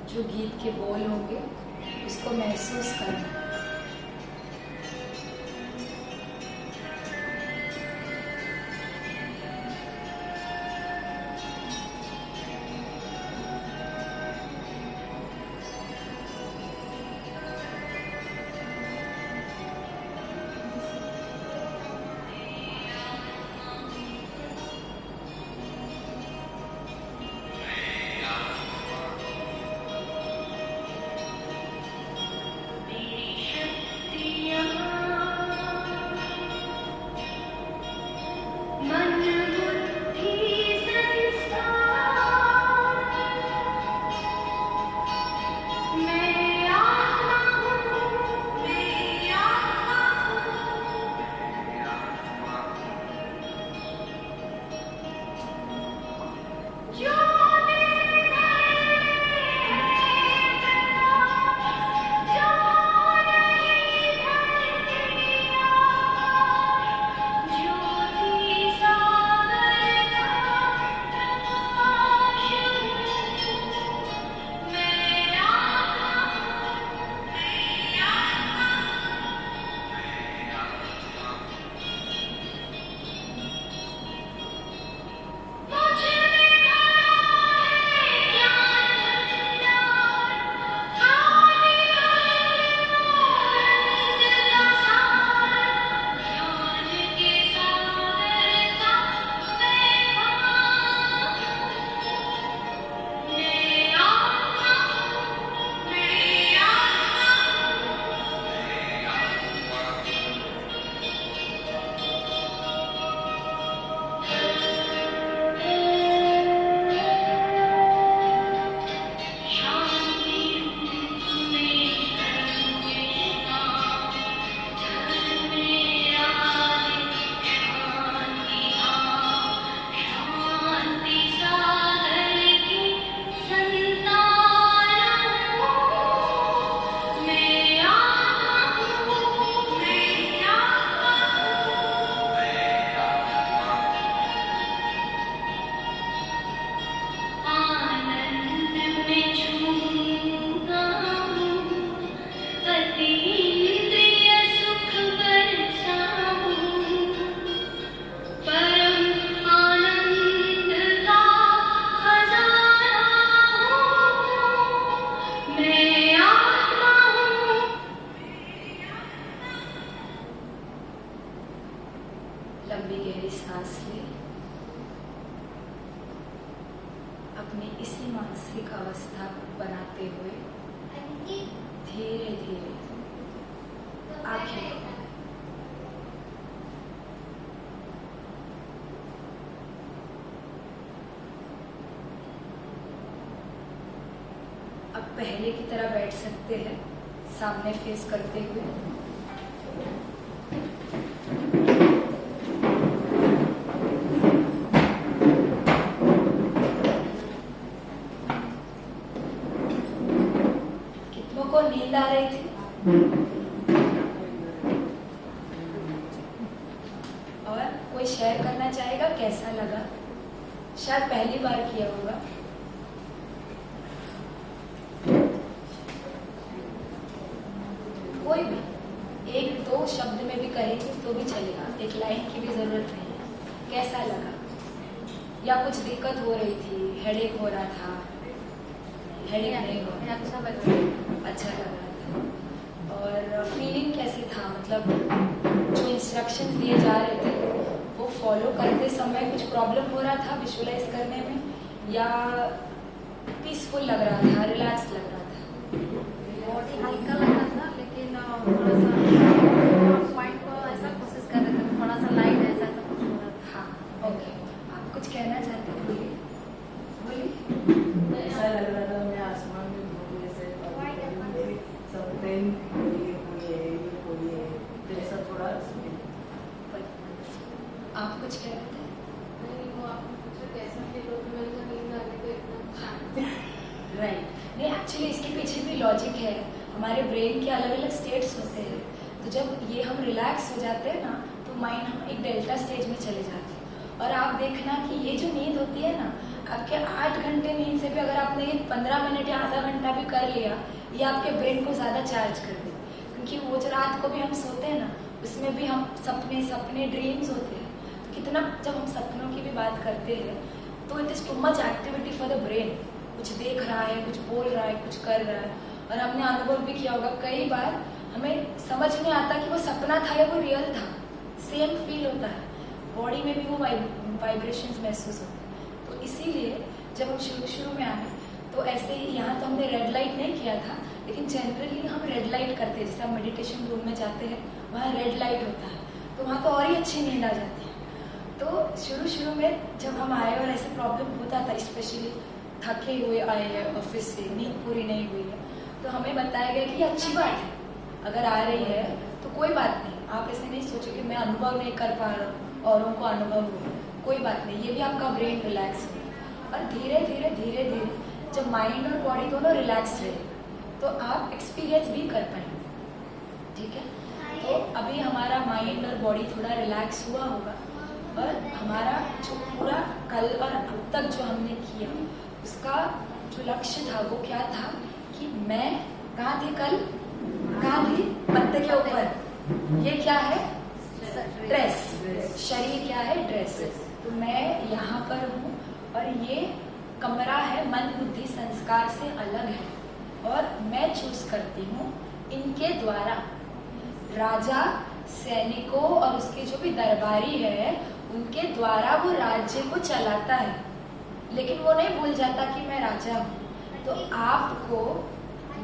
जो गीत के बोल होंगे उसको महसूस करना। लंबी गहरी सांस ले। अपनी इसी मानसिक अवस्था को बनाते हुए धीरे धीरे आंखें खोलो। अब पहले की तरह बैठ सकते हैं, सामने फेस करते हुए। को नींद आ रही थी? और कोई शेयर करना चाहेगा कैसा लगा? शायद पहली बार किया होगा। कोई भी एक दो शब्द में भी कहेगी तो भी चलेगा, एक लाइन की भी जरूरत नहीं है। कैसा लगा? या कुछ दिक्कत हो रही थी, हेडेक हो रहा था? हेडेक नहीं हो रहा, अच्छा लग रहा था। और फीलिंग कैसी था? मतलब जो इंस्ट्रक्शंस दिए जा रहे थे वो फॉलो करते समय कुछ प्रॉब्लम हो रहा था विजुअलाइज करने में, या पीसफुल लग रहा था, रिलैक्स लग रहा था? बॉडी हल्का लग रहा था, लेकिन थोड़ा सा पॉइंट को ऐसा कोशिश कर रहे थे, थोड़ा सा लाइट ऐसा कुछ हो रहा था। हाँ, ओके। आप कुछ कहना चाहते हैं? बोलिए। ऐसा लग रहा था मैं आसमान में घूम जैसे सब ट्रेन कोई है जैसा थोड़ा। आप कुछ कह रहे थे? नहीं, वो आपने पूछा कैसा फील होता है, मैंने नींद आने को एकदम शांत। राइट। नहीं, एक्चुअली इसके पीछे भी लॉजिक है। हमारे ब्रेन के अलग अलग स्टेट्स होते हैं, तो जब ये हम रिलैक्स हो जाते हैं ना तो माइंड हम एक डेल्टा स्टेज में चले जाते हैं। और आप देखना कि ये जो नींद होती है ना, आपके 8 घंटे नींद से भी अगर आपने ये 15 मिनट या आधा घंटा भी कर लिया, ये आपके ब्रेन को ज़्यादा चार्ज कर दे। क्योंकि वो जो रात को भी हम सोते हैं ना, उसमें भी हम सपने ड्रीम्स होते हैं। तो कितना जब हम सपनों की भी बात करते हैं तो it is too much activity for the brain. कुछ देख रहा है, कुछ बोल रहा है, कुछ कर रहा है। और हमने अनुभव भी किया होगा, कई बार हमें समझ नहीं आता कि वो सपना था या वो रियल था। सेम फील होता है, बॉडी में भी वो वाइब्रेशंस महसूस होते हैं। तो इसीलिए जब हम शुरू में आए तो ऐसे ही, यहाँ तो हमने रेड लाइट नहीं किया था, लेकिन जनरली हम रेड लाइट करते हैं। जैसे हम मेडिटेशन रूम में जाते हैं, वहाँ रेड लाइट होता है, तो वहाँ तो और ही अच्छी नींद आ जाती है। तो शुरू में जब हम आए और ऐसे प्रॉब्लम होता था, स्पेशली थके हुए आए हैं ऑफिस से, नींद पूरी नहीं हुई है, तो हमें बताया गया कि ये अच्छी बात है, अगर आ रही है तो कोई बात नहीं। आप ऐसे नहीं सोचो कि मैं अनुभव नहीं कर पा रहा हूँ, औरों को अनुभव हो, कोई बात नहीं। ये भी आपका ब्रेन रिलैक्स हो। और धीरे धीरे जब माइंड और बॉडी दोनों रिलैक्स रहे तो आप एक्सपीरियंस भी कर पाएंगे। ठीक है, तो अभी हमारा माइंड और बॉडी थोड़ा रिलैक्स हुआ होगा, और हमारा जो पूरा कल और अब तक जो हमने किया उसका जो लक्ष्य था वो क्या था कि मैं कहाँ थी कल, कहाँ थी? पत्ते के ऊपर। ये क्या है? ड्रेस। शरीर क्या है? ड्रेस। तो मैं यहाँ पर हूँ और ये कमरा है, मन बुद्धि संस्कार से अलग है, और मैं चूज करती हूँ इनके द्वारा। राजा सैनिकों और उसके जो भी दरबारी है उनके द्वारा वो राज्य को चलाता है, लेकिन वो नहीं भूल जाता कि मैं राजा हूँ। तो आपको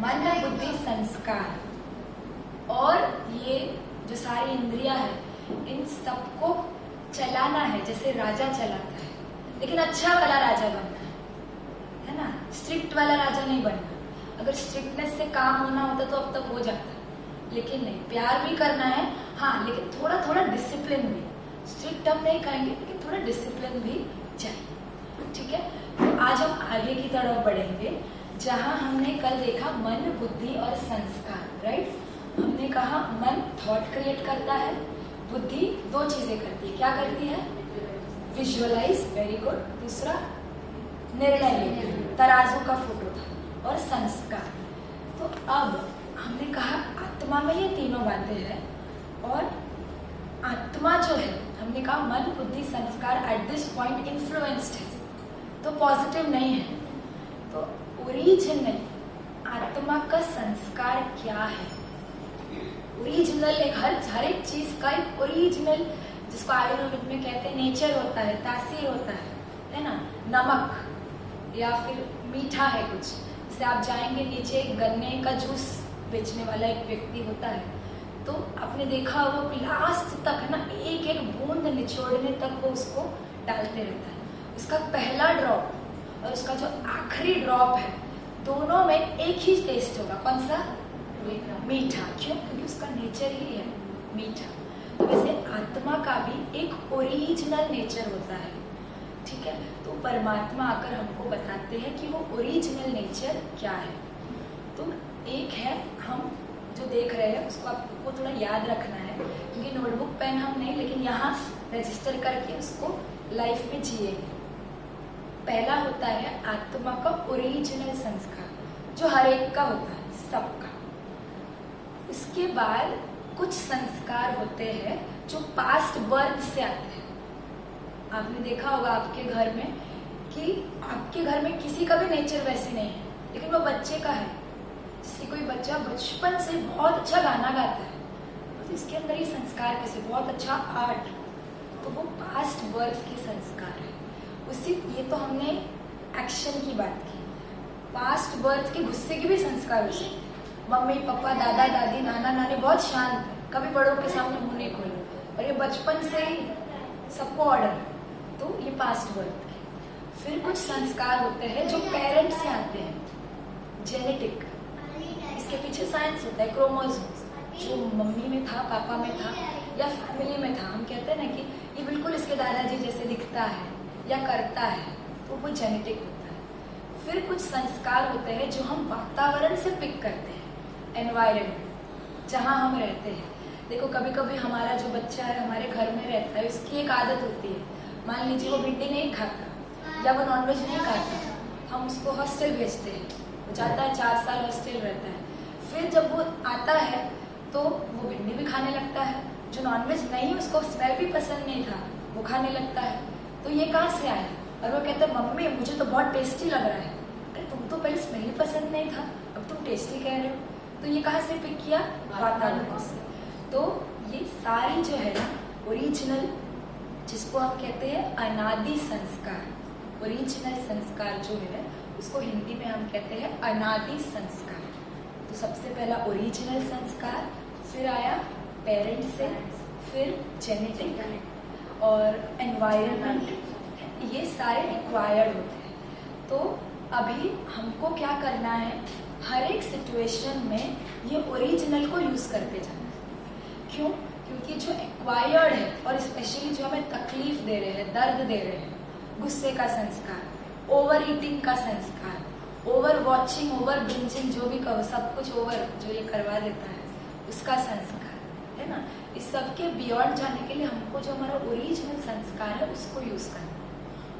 मन बुद्धि संस्कार और ये जो सारी इंद्रियां है, इन सबको चलाना है जैसे राजा चलाता है, लेकिन अच्छा वाला राजा बनना है ना, स्ट्रिक्ट वाला राजा नहीं बनना। अगर स्ट्रिक्टनेस से काम होना होता तो अब तक हो जाता, लेकिन नहीं। प्यार भी करना है, हाँ, लेकिन थोड़ा थोड़ा डिसिप्लिन भी। स्ट्रिक्ट हम नहीं कहेंगे, लेकिन थोड़ा डिसिप्लिन भी चाहिए। ठीक है, तो आज हम आगे की तरफ बढ़ेंगे, जहाँ हमने कल देखा मन बुद्धि और संस्कार। राइट, हमने कहा मन थॉट क्रिएट करता है, बुद्धि दो चीजें करती है। क्या करती है? Visualise, very good. दूसरा निर्णय लेना, तराजू का फोटो था। और संस्कार, तो अब हमने कहा आत्मा में ये तीनों बातें हैं, और आत्मा जो है, हमने कहा मन बुद्धि संस्कार एट दिस पॉइंट इन्फ्लुएंस्ड है, तो पॉजिटिव नहीं है। तो ओरिजिनल आत्मा का संस्कार क्या है? ओरिजिनल एक हर एक चीज का एक ओरिजिनल, जिसको आयुर्वेद में कहते हैं नेचर होता है, तासीर होता है ना। नमक या फिर मीठा है कुछ, जैसे आप जाएंगे नीचे, एक गन्ने का जूस बेचने वाला एक व्यक्ति होता है, तो आपने देखा वो लास्ट तक ना एक एक बूंद निचोड़ने तक वो उसको डालते रहता है। उसका पहला ड्रॉप और उसका जो आखिरी ड्रॉप है, दोनों में एक ही टेस्ट होगा। कौन सा? मीठा। क्यों? क्योंकि उसका नेचर ही है मीठा। तो वैसे आत्मा का भी एक ओरिजिनल नेचर होता है। ठीक है, तो परमात्मा आकर हमको बताते हैं कि वो ओरिजिनल नेचर क्या है। तो एक है, हम जो देख रहे हैं उसको आपको थोड़ा याद रखना है, क्योंकि नोटबुक पेन हम नहीं, लेकिन यहाँ रजिस्टर करके उसको लाइफ में जिएंगे। पहला होता है आत्मा का ओरिजिनल संस्कार, जो हर एक का होता है, सबका। उसके बाद कुछ संस्कार होते हैं जो पास्ट बर्थ से आते हैं। आपने देखा होगा आपके घर में कि आपके घर में किसी का भी नेचर वैसे नहीं है, लेकिन वो बच्चे का है। जैसे कोई बच्चा बचपन से बहुत अच्छा गाना गाता है, तो इसके अंदर ये संस्कार कैसे, बहुत अच्छा आर्ट, तो वो पास्ट बर्थ के संस्कार है। उसी, ये तो हमने एक्शन की बात की। पास्ट बर्थ के गुस्से के भी संस्कार हो सकते हैं। मम्मी पापा दादा दादी नाना नानी बहुत शांत है, कभी बड़ों के सामने मुंह नहीं खोले, और ये बचपन से ही सबको ऑर्डर, तो ये पास्ट बर्थ के। फिर कुछ संस्कार होते हैं जो पेरेंट्स से आते हैं, जेनेटिक। इसके पीछे साइंस होता है, क्रोमोसोम्स, जो मम्मी में था, पापा में था, या फैमिली में था। हम कहते हैं ना कि ये बिल्कुल इसके दादाजी जैसे दिखता है या करता है, तो वो जेनेटिक होता है। फिर कुछ संस्कार होते हैं जो हम वातावरण से पिक करते हैं, एनवायरनमेंट, जहाँ हम रहते हैं। देखो कभी कभी हमारा जो बच्चा है हमारे घर में रहता है, उसकी एक आदत होती है, मान लीजिए वो भिंडी नहीं खाता या वो नॉनवेज नहीं खाता, हम उसको हॉस्टल भेजते हैं, वो जाता है 4 साल हॉस्टल रहता है। फिर जब वो आता है तो वो भिंडी भी खाने लगता है, जो नॉनवेज नहीं उसको स्मेल भी पसंद नहीं था वो खाने लगता है। तो ये कहाँ से आया? और वो कहते हैं मम्मी मुझे तो बहुत टेस्टी लग रहा है। अरे तुम तो पहले स्मेल ही पसंद नहीं था, अब तुम टेस्टी कह रहे हो। तो ये कहाँ से पिक किया? वातावरण से। तो ये सारी जो है ना ओरिजिनल, जिसको हम कहते हैं अनादि संस्कार, ओरिजिनल संस्कार जो है उसको हिंदी में हम कहते हैं अनादि संस्कार। तो सबसे पहला ओरिजिनल संस्कार, फिर आया पेरेंट्स से, फिर जेनेटिक और एनवायरनमेंट, ये सारे रिक्वायर्ड होते हैं। तो अभी हमको क्या करना है, हर एक सिचुएशन में ये ओरिजिनल को यूज़ करते जाना है। क्यों? क्योंकि जो एक्वायर्ड है और स्पेशली जो हमें तकलीफ दे रहे हैं, दर्द दे रहे हैं, गुस्से का संस्कार, ओवर ईटिंग का संस्कार, ओवर वॉचिंग, ओवर बिंजिंग, जो भी कहो, सब कुछ ओवर जो ये करवा देता है, उसका संस्कार है ना। इस सब के बियॉन्ड जाने के लिए हमको जो हमारा ओरिजिनल संस्कार है उसको यूज़ करना है।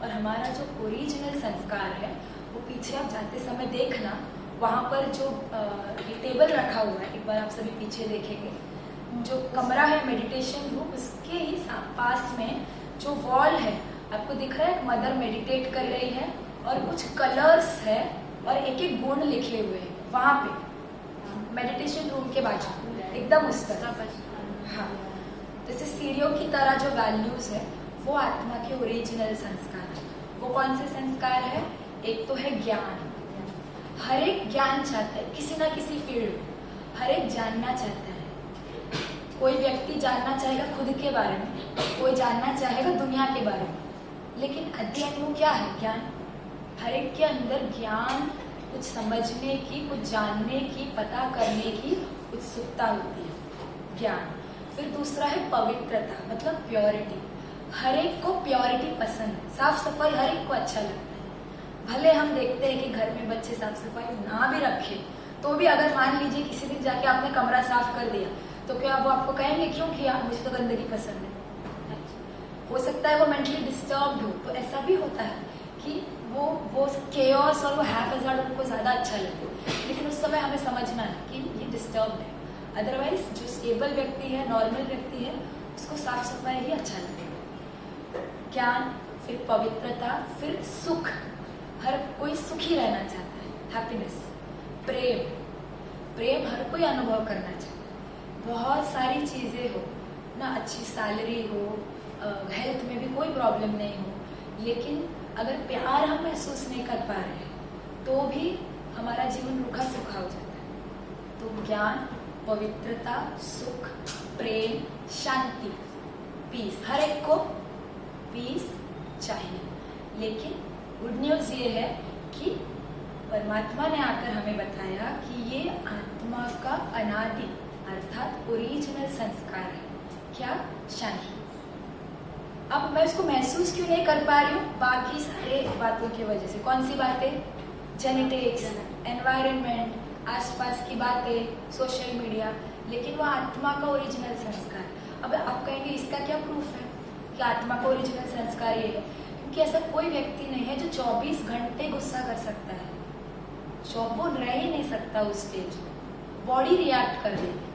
और हमारा जो ओरिजिनल संस्कार है वो पीछे आप जाते समय देखना, वहाँ पर जो टेबल रखा हुआ है, एक बार आप सभी पीछे देखेंगे, जो कमरा है मेडिटेशन रूम, उसके ही पास में जो वॉल है आपको दिख रहा है, मदर मेडिटेट कर रही है और कुछ कलर्स है और एक एक गुण लिखे हुए हैं वहाँ पे मेडिटेशन रूम के बाजू एकदम उस तरफ। हाँ, जैसे सीढ़ियों की तरह जो वैल्यूज है वो आत्मा के ओरिजिनल संस्कार है। वो कौन से संस्कार है? एक तो है ज्ञान, हर एक ज्ञान चाहता है, किसी ना किसी फील्ड में हर एक जानना चाहता है। कोई व्यक्ति जानना चाहेगा खुद के बारे में, कोई जानना चाहेगा दुनिया के बारे में, लेकिन अध्ययन वो क्या है? ज्ञान। हर एक के अंदर ज्ञान, कुछ समझने की, कुछ जानने की, पता करने की उत्सुकता होती है, ज्ञान। फिर दूसरा है पवित्रता, मतलब प्योरिटी। हर एक को प्योरिटी पसंद है, साफ सफाई हर एक को अच्छा लगता है। भले हम देखते हैं कि घर में बच्चे साफ सफाई ना भी रखे, तो भी अगर मान लीजिए किसी दिन जाके आपने कमरा साफ कर दिया, तो क्या वो आपको कहेंगे क्यों किया? मुझे तो गंदगी पसंद है। हो सकता है वो मेंटली डिस्टर्ब्ड हो, तो ऐसा भी होता है कि वो केओस और वो हैज़ार्ड उनको ज़्यादा अच्छा लगे, लेकिन उस समय हमें समझना है कि ये डिस्टर्ब है। अदरवाइज जो स्टेबल व्यक्ति है, नॉर्मल व्यक्ति है, उसको साफ सफाई ही अच्छा लगेगा। ज्ञान, फिर पवित्रता, फिर सुख, हर कोई सुखी रहना चाहता है, हैप्पीनेस। प्रेम, प्रेम हर कोई अनुभव करना चाहता है। बहुत सारी चीज़ें हो ना, अच्छी सैलरी हो, हेल्थ में भी कोई प्रॉब्लम नहीं हो, लेकिन अगर प्यार हम महसूस नहीं कर पा रहे हैं तो भी हमारा जीवन रूखा सूखा हो जाता है। तो ज्ञान, पवित्रता, सुख, प्रेम, शांति, पीस, हर एक को पीस चाहिए। लेकिन गुड न्यूज़ ये है कि परमात्मा ने आकर हमें बताया कि ये आत्मा का अनादि अर्थात ओरिजिनल संस्कार है। क्या? शांति। अब मैं उसको महसूस क्यों नहीं कर पा रही हूँ? बाकी सारे बातों की वजह से। कौन सी बातें? जेनेटिक्स, एनवायरनमेंट, आसपास की बातें, सोशल मीडिया, लेकिन वो आत्मा का ओरिजिनल संस्कार। अब आप कहेंगे इसका क्या प्रूफ है कि आत्मा का ओरिजिनल संस्कार ये है? क्योंकि ऐसा कोई व्यक्ति नहीं है जो 24 घंटे गुस्सा कर सकता है। वो रह ही नहीं सकता उस स्टेज में, बॉडी रिएक्ट कर देगी,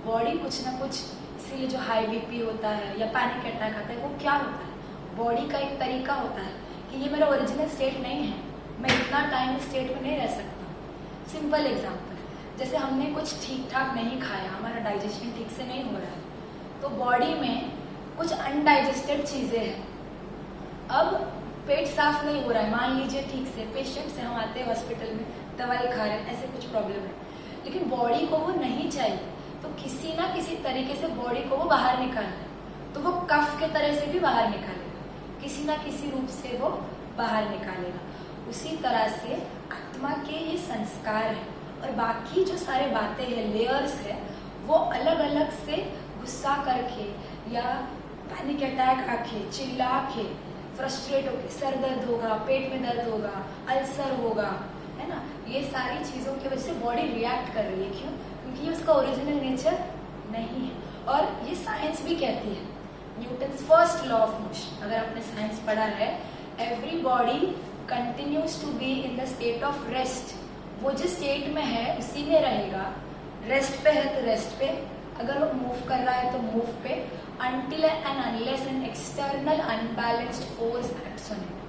बॉडी कुछ ना कुछ। इसीलिए जो हाई बीपी होता है या पैनिक अटैक आता है, वो क्या होता है? बॉडी का एक तरीका होता है कि ये मेरा ओरिजिनल स्टेट नहीं है, मैं इतना टाइम इस स्टेट में नहीं रह सकता। सिंपल एग्जांपल, जैसे हमने कुछ ठीक ठाक नहीं खाया, हमारा डाइजेशन ठीक से नहीं हो रहा है, तो बॉडी में कुछ अनडाइजेस्टेड चीज़ें हैं। अब पेट साफ नहीं हो रहा है, मान लीजिए ठीक से पेशेंट से हम आते हैं हॉस्पिटल में, दवाई खा रहे हैं, ऐसे कुछ प्रॉब्लम है, लेकिन बॉडी को वो नहीं चाहिए, तो किसी ना किसी तरीके से बॉडी को वो बाहर निकालना है, तो वो कफ के तरह से भी बाहर निकालेगा, किसी ना किसी रूप से वो बाहर निकालेगा। उसी तरह से आत्मा के ये संस्कार है, और बाकी जो सारे बातें हैं, लेयर्स है, वो अलग अलग से गुस्सा करके या पैनिक अटैक आके, चिल्ला के, फ्रस्ट्रेट होके, सर दर्द होगा, पेट में दर्द होगा, अल्सर होगा, है ना, ये सारी चीज़ों की वजह से बॉडी रिएक्ट कर रही है। क्यों? क्योंकि ये उसका ओरिजिनल नेचर नहीं है। और ये साइंस भी कहती है, Newton's first law of motion, अगर आपने साइंस पढ़ा है, every body continues to be in the state of rest. वो जिस स्टेट में है उसी में रहेगा, रेस्ट पे है तो रेस्ट पे, अगर वो मूव कर रहा है तो मूव पे, until and unless an external unbalanced force acts on it,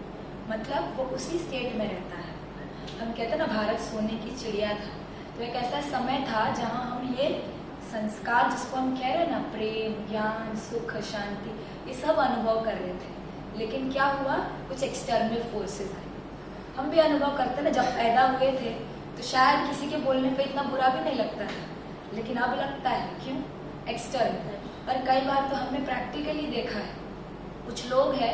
मतलब वो उसी स्टेट में रहता है। हम कहते हैं ना, भारत सोने की चिड़िया था, तो एक ऐसा समय था जहाँ हम ये संस्कार, जिसको हम कह रहे हैं ना, प्रेम, ज्ञान, सुख, शांति, ये सब अनुभव कर रहे थे। लेकिन क्या हुआ, कुछ एक्सटर्नल फोर्सेस आए। हम भी अनुभव करते ना, जब पैदा हुए थे तो शायद किसी के बोलने पे इतना बुरा भी नहीं लगता था, लेकिन अब लगता है। क्यों? एक्सटर्नल। और कई बार तो हमने प्रैक्टिकली देखा है, कुछ लोग हैं,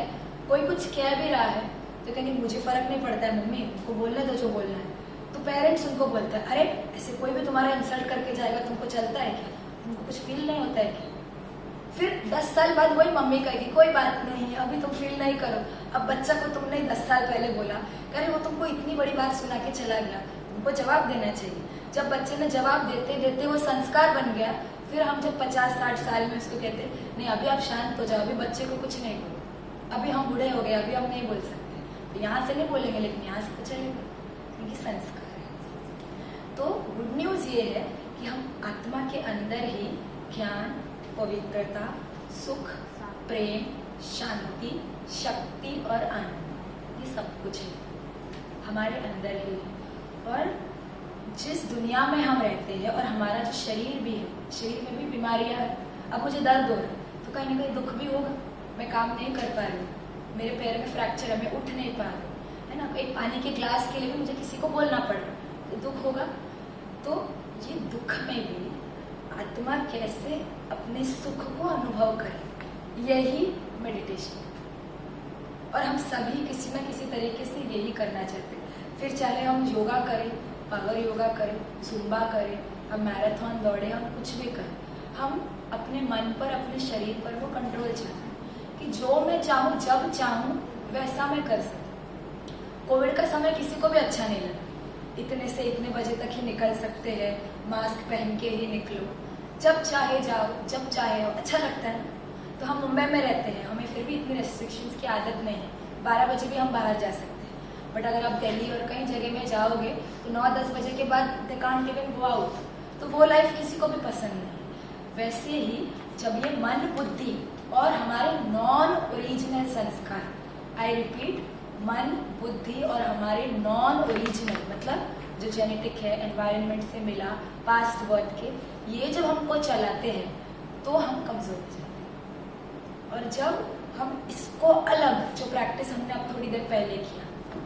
कोई कुछ कह भी रहा है तो कहेंगे मुझे फर्क नहीं पड़ता है मम्मी, उनको बोलने दो जो बोलना है। तो पेरेंट्स उनको बोलते हैं, अरे ऐसे कोई भी तुम्हारा इंसल्ट करके जाएगा, तुमको चलता है क्या? तुमको कुछ फील नहीं होता है क्या? फिर 10 साल बाद वही मम्मी कहेगी कोई बात नहीं, अभी तुम फील नहीं करो। अब बच्चा को तुमने 10 साल पहले बोला, अरे वो तुमको इतनी बड़ी बात सुना के चला गया, तुमको जवाब देना चाहिए। जब बच्चे ने जवाब देते देते वो संस्कार बन गया, फिर हम जब 50-60 साल में उसको कहते नहीं अभी आप शांत हो जाओ, अभी बच्चे को कुछ नहीं बोलो, अभी हम बूढ़े हो गए, अभी हम नहीं बोल सकते, तो यहाँ से नहीं बोलेंगे, लेकिन यहाँ से तो चलेगा, क्योंकि संस्कार है। तो गुड न्यूज़ ये है कि हम आत्मा के अंदर ही ज्ञान, पवित्रता, सुख, प्रेम, शांति, शक्ति और आनंद, ये सब कुछ है हमारे अंदर ही है। और जिस दुनिया में हम रहते हैं, और हमारा जो शरीर भी है, शरीर में भी बीमारियां हैं। अब मुझे दर्द हो रहा है तो कहीं ना कहीं दुख भी होगा, मैं काम नहीं कर पा रही हूँ, मेरे पैर में फ्रैक्चर है, मैं उठ नहीं पा रही, है ना, एक पानी के ग्लास के लिए भी मुझे किसी को बोलना पड़ रहा है, तो दुख होगा। तो ये दुख में भी आत्मा कैसे अपने सुख को अनुभव करे, यही मेडिटेशन है। और हम सभी किसी न किसी तरीके से यही करना चाहते हैं। फिर चाहे हम योगा करें, पावर योगा करें, जुम्बा करें, हम मैराथन दौड़े, हम कुछ भी करें, हम अपने मन पर, अपने शरीर पर वो कंट्रोल चाहते हैं कि जो मैं चाहूँ, जब चाहूँ वैसा मैं कर सकूँ। कोविड का समय किसी को भी अच्छा नहीं लगा, इतने से इतने बजे तक ही निकल सकते हैं, मास्क पहन के ही निकलो, जब चाहे जाओ, जब चाहे हो, अच्छा लगता है। तो हम मुंबई में रहते हैं, हमें फिर भी इतनी रेस्ट्रिक्शंस की आदत नहीं है, 12 बजे भी हम बाहर जा सकते हैं। बट अगर आप दिल्ली और कई जगह में जाओगे तो 9-10 बजे के बाद they can't even go out, तो वो लाइफ किसी को भी पसंद नहीं। वैसे ही जब ये मन, बुद्धि और हमारे नॉन ओरिजिनल संस्कार, आई रिपीट, मन, बुद्धि और हमारे नॉन ओरिजिनल, मतलब जो जेनेटिक है, एनवायरनमेंट से मिला, पास्ट बर्थ के, ये जब हमको चलाते हैं तो हम कमजोर हो जाते हैं। और जब हम इसको अलग, जो प्रैक्टिस हमने अब थोड़ी देर पहले किया,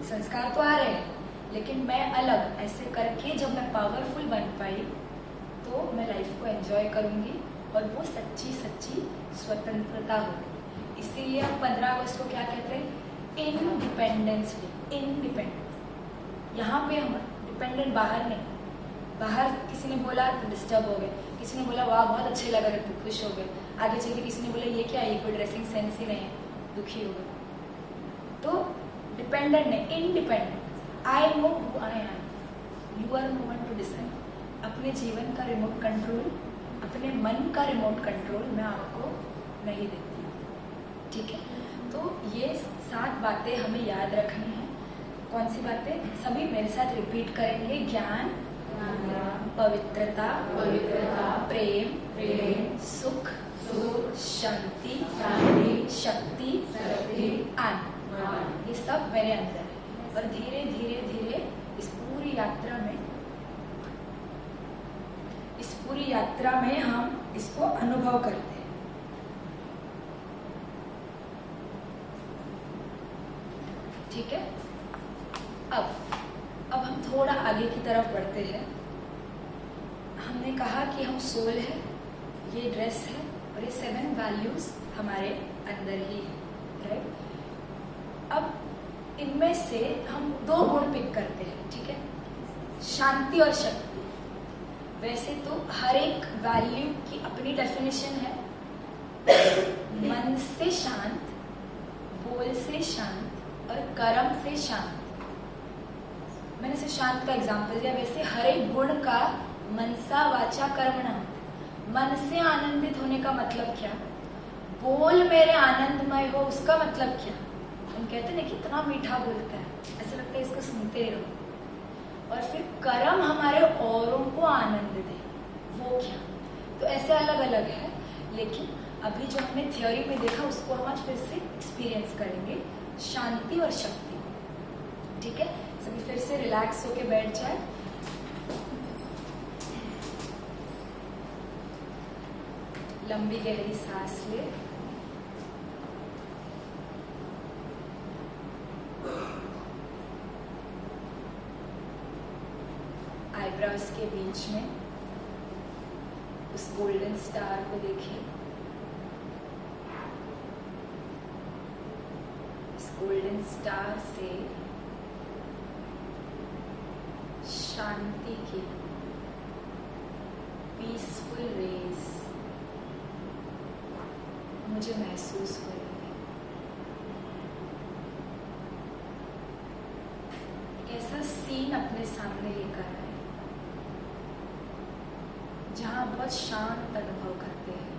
संस्कार तो आ रहे हैं लेकिन मैं अलग ऐसे करके जब मैं पावरफुल बन पाई तो मैं लाइफ को एंजॉय करूंगी और वो सच्ची सच्ची स्वतंत्रता होगी। इसीलिए हम 15 अगस्त को क्या कहते हैं? Independence day. इंडिपेंडेंस, यहाँ पे हम डिपेंडेंट बाहर नहीं, बाहर किसी ने बोला तो डिस्टर्ब हो गए, किसी ने बोला वाह बहुत अच्छे लग रहे तो खुश हो गए, आगे चल के किसी ने बोला ये क्या है, कोई ड्रेसिंग सेंस ही नहीं है, दुखी हो गए। तो डिपेंडेंट नहीं, independent, I know who I am, you are no one to decide. अपने जीवन का रिमोट कंट्रोल, अपने मन का रिमोट कंट्रोल मैं आपको नहीं देती. ठीक है, तो ये 7 बातें हमें याद रखनी है. कौन सी बातें? सभी मेरे साथ रिपीट करेंगे. ज्ञान, पवित्रता, प्रेम, सुख, शांति, शक्ति, आनंद, ये सब मेरे अंदर है. और धीरे धीरे धीरे इस पूरी यात्रा में हम इसको अनुभव करते हैं. ठीक है, अब हम थोड़ा आगे की तरफ बढ़ते हैं. हमने कहा कि हम सोल है, ये ड्रेस है और ये 7 वैल्यूज हमारे अंदर ही है. राइट, अब इनमें से हम 2 गुण पिक करते हैं. ठीक है, शांति और शक्ति. वैसे तो हर एक वैल्यू की अपनी डेफिनेशन है. मन से शांत, बोल से शांत और कर्म से शांत. मैंने से शांत का एग्जांपल दिया. वैसे हर एक गुण का मनसा वाचा कर्मणा, मन से आनंदित होने का मतलब क्या, बोल मेरे आनंदमय हो उसका मतलब क्या. हम कहते हैं ना कितना मीठा बोलता है, ऐसा लगता है इसको सुनते रहो. और फिर कर्म हमारे औरों को आनंद दे, वो क्या. तो ऐसे अलग अलग है, लेकिन अभी जो हमने थ्योरी में देखा उसको हम आज फिर से एक्सपीरियंस करेंगे. शांति और शक्ति. ठीक है, सभी फिर से रिलैक्स होके बैठ जाए. लंबी गहरी सांस ले. आईब्रोज के बीच में उस गोल्डन स्टार को देखिए. इस गोल्डन स्टार से शांति की पीसफुल रेज मुझे महसूस हो रही है. ऐसा सीन अपने सामने लेकर आए जहाँ बहुत शांत अनुभव करते हैं.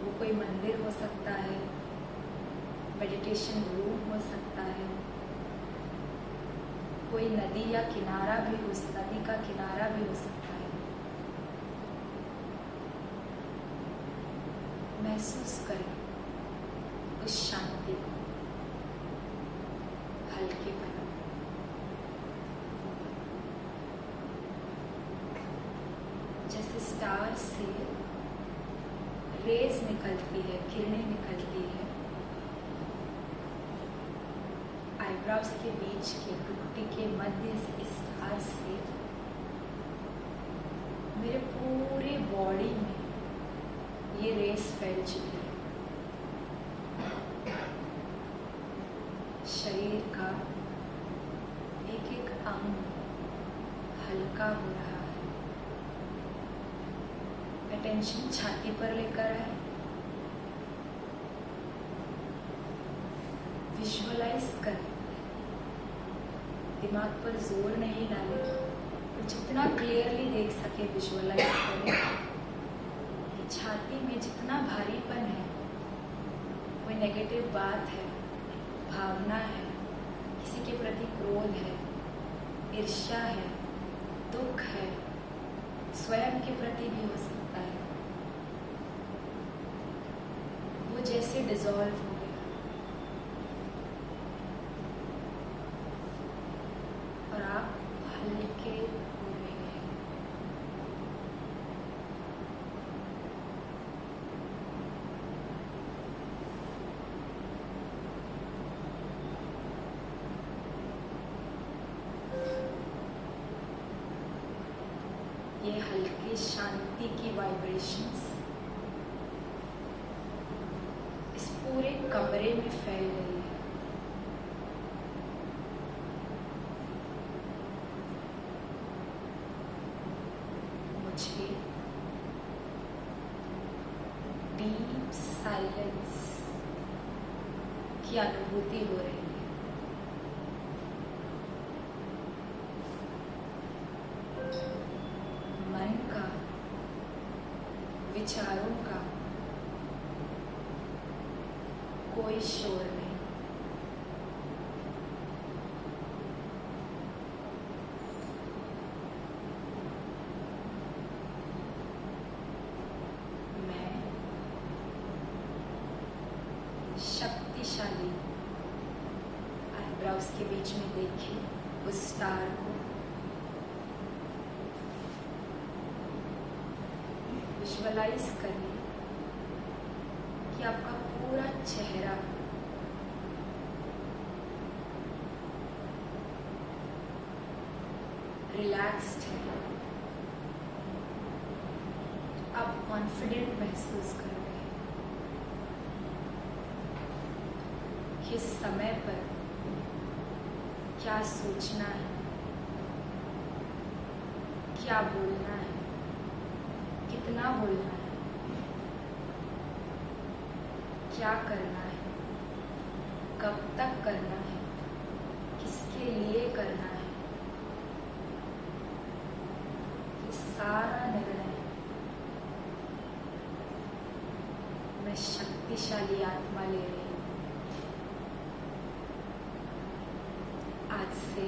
वो कोई मंदिर हो सकता है, मेडिटेशन रूम हो सकता है, कोई नदी या किनारा भी हो, नदी का किनारा भी हो सकता है. महसूस करें उस शांति को, हल्केपन. जैसे स्टार से रेज निकलती है, किरणें निकलती है, आईब्रोज के बीच के टुकड़ी के मध्य से इस स्टार से मेरे पूरे बॉडी में ये रेस फैल चुकी है. शरीर का एक एक अंग हल्का हो रहा है. अटेंशन छाती पर लेकर आए. विजुअलाइज करें, दिमाग पर जोर नहीं डालें, जितना क्लियरली देख सके विजुअलाइज करें. छाती में जितना भारीपन है, कोई नेगेटिव बात है, भावना है, किसी के प्रति क्रोध है, ईर्ष्या है, दुख है, स्वयं के प्रति भी हो सकता है, वो जैसे डिसॉल्व हो गया और आप हल्के हो रहे हैं. ये हल्की शांति की वाइब्रेशंस इस पूरे कमरे में फैल रही है. मुझे डीप साइलेंस की अनुभूति हो रही है. विचारों का कोई शोर नहीं। मैं शक्तिशाली आईब्राउज के बीच में देखे उस स्टार को विजुअलाइज करिए कि आपका पूरा चेहरा रिलैक्स्ड है। आप कॉन्फिडेंट महसूस कर रहे हैं। किस समय पर क्या सोचना है, क्या बोलना है, कितना बोलना है, क्या करना है, कब तक करना है, किसके लिए करना है, ये सारा निर्णय मैं शक्तिशाली आत्मा ले रही हूँ। आज से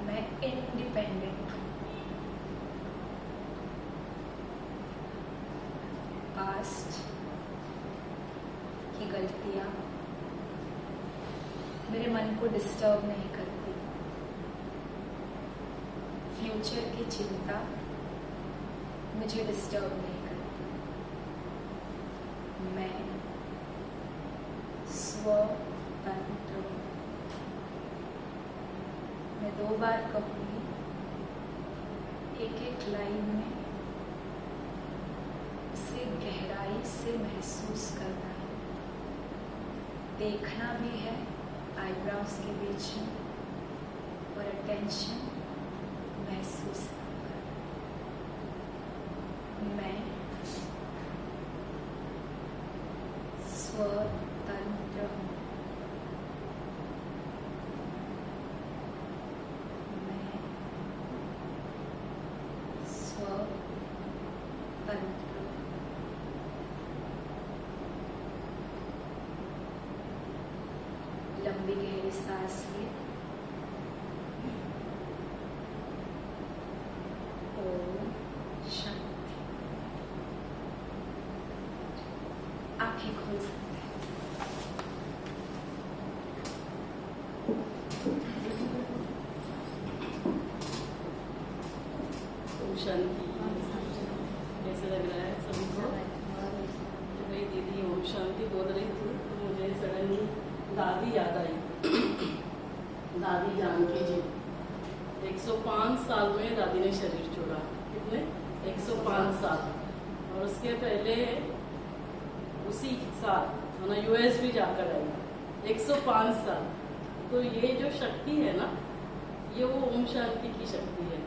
मैं इंडिपेंडेंट हूँ। पास्ट की गलतियाँ मेरे मन को डिस्टर्ब नहीं करती। फ्यूचर की चिंता मुझे डिस्टर्ब नहीं करती। मैं स्वतंत्र हूँ। मैं 2 बार कहूँगी, एक लाइन में इसे गहराई से महसूस करना है। देखना भी है आईब्राउज के बीच में, और अटेंशन महसूस करना। मैं स्वतंत्र हूँ। मैं स्वतंत्र। लंबी गहरी सांस लिए। ओम शांति। आंखें खोल सकते हैं। ओम शांति। कैसे लग रहा है सभी को? तो मेरी दीदी ओम शांति बोल रही थी तो मुझे सडनली दादी याद आई। दादी जानकी जी 105 साल में दादी ने शरीर छोड़ा। कितने? 105 साल। और उसके पहले उसी साल ना यूएस भी जाकर आई। 105 साल। तो ये जो शक्ति है ना, ये वो ओम शांति की शक्ति है।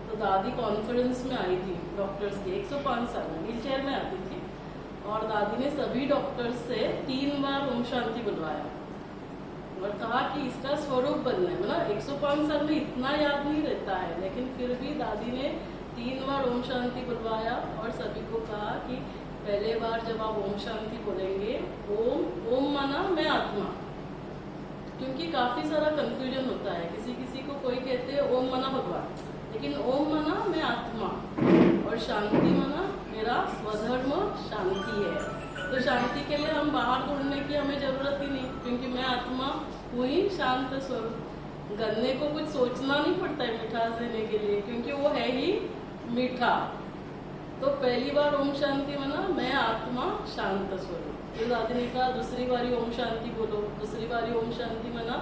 तो दादी कॉन्फ्रेंस में आई थी डॉक्टर्स की 105 साल में, व्हील चेयर में आती थी, और दादी ने सभी डॉक्टर्स से 3 बार ओम शांति बुलवाया और कहा कि इसका स्वरूप बनना है। मतलब 105 साल में इतना याद नहीं रहता है, लेकिन फिर भी दादी ने 3 बार ओम शांति बुलवाया और सभी को कहा कि पहले बार जब आप ओम शांति बोलेंगे, ओम माना मैं आत्मा, क्योंकि काफी सारा कंफ्यूजन होता है। किसी किसी को कोई कहते हैं ओम माना भगवान, लेकिन ओम माना मैं आत्मा, और शांति माना मेरा स्वधर्म शांति है। तो शांति के लिए हम बाहर ढूंढने की हमें जरूरत ही नहीं, क्योंकि मैं आत्मा हूँ ही शांत स्वरूप। गन्ने को कुछ सोचना नहीं पड़ता है मिठास देने के लिए, क्योंकि वो है ही मीठा। तो पहली बार ओम शांति माना मैं आत्मा शांत स्वरूप। तो दादी ने कहा दूसरी बारी ओम शांति बोलो। दूसरी बारी ओम शांति माना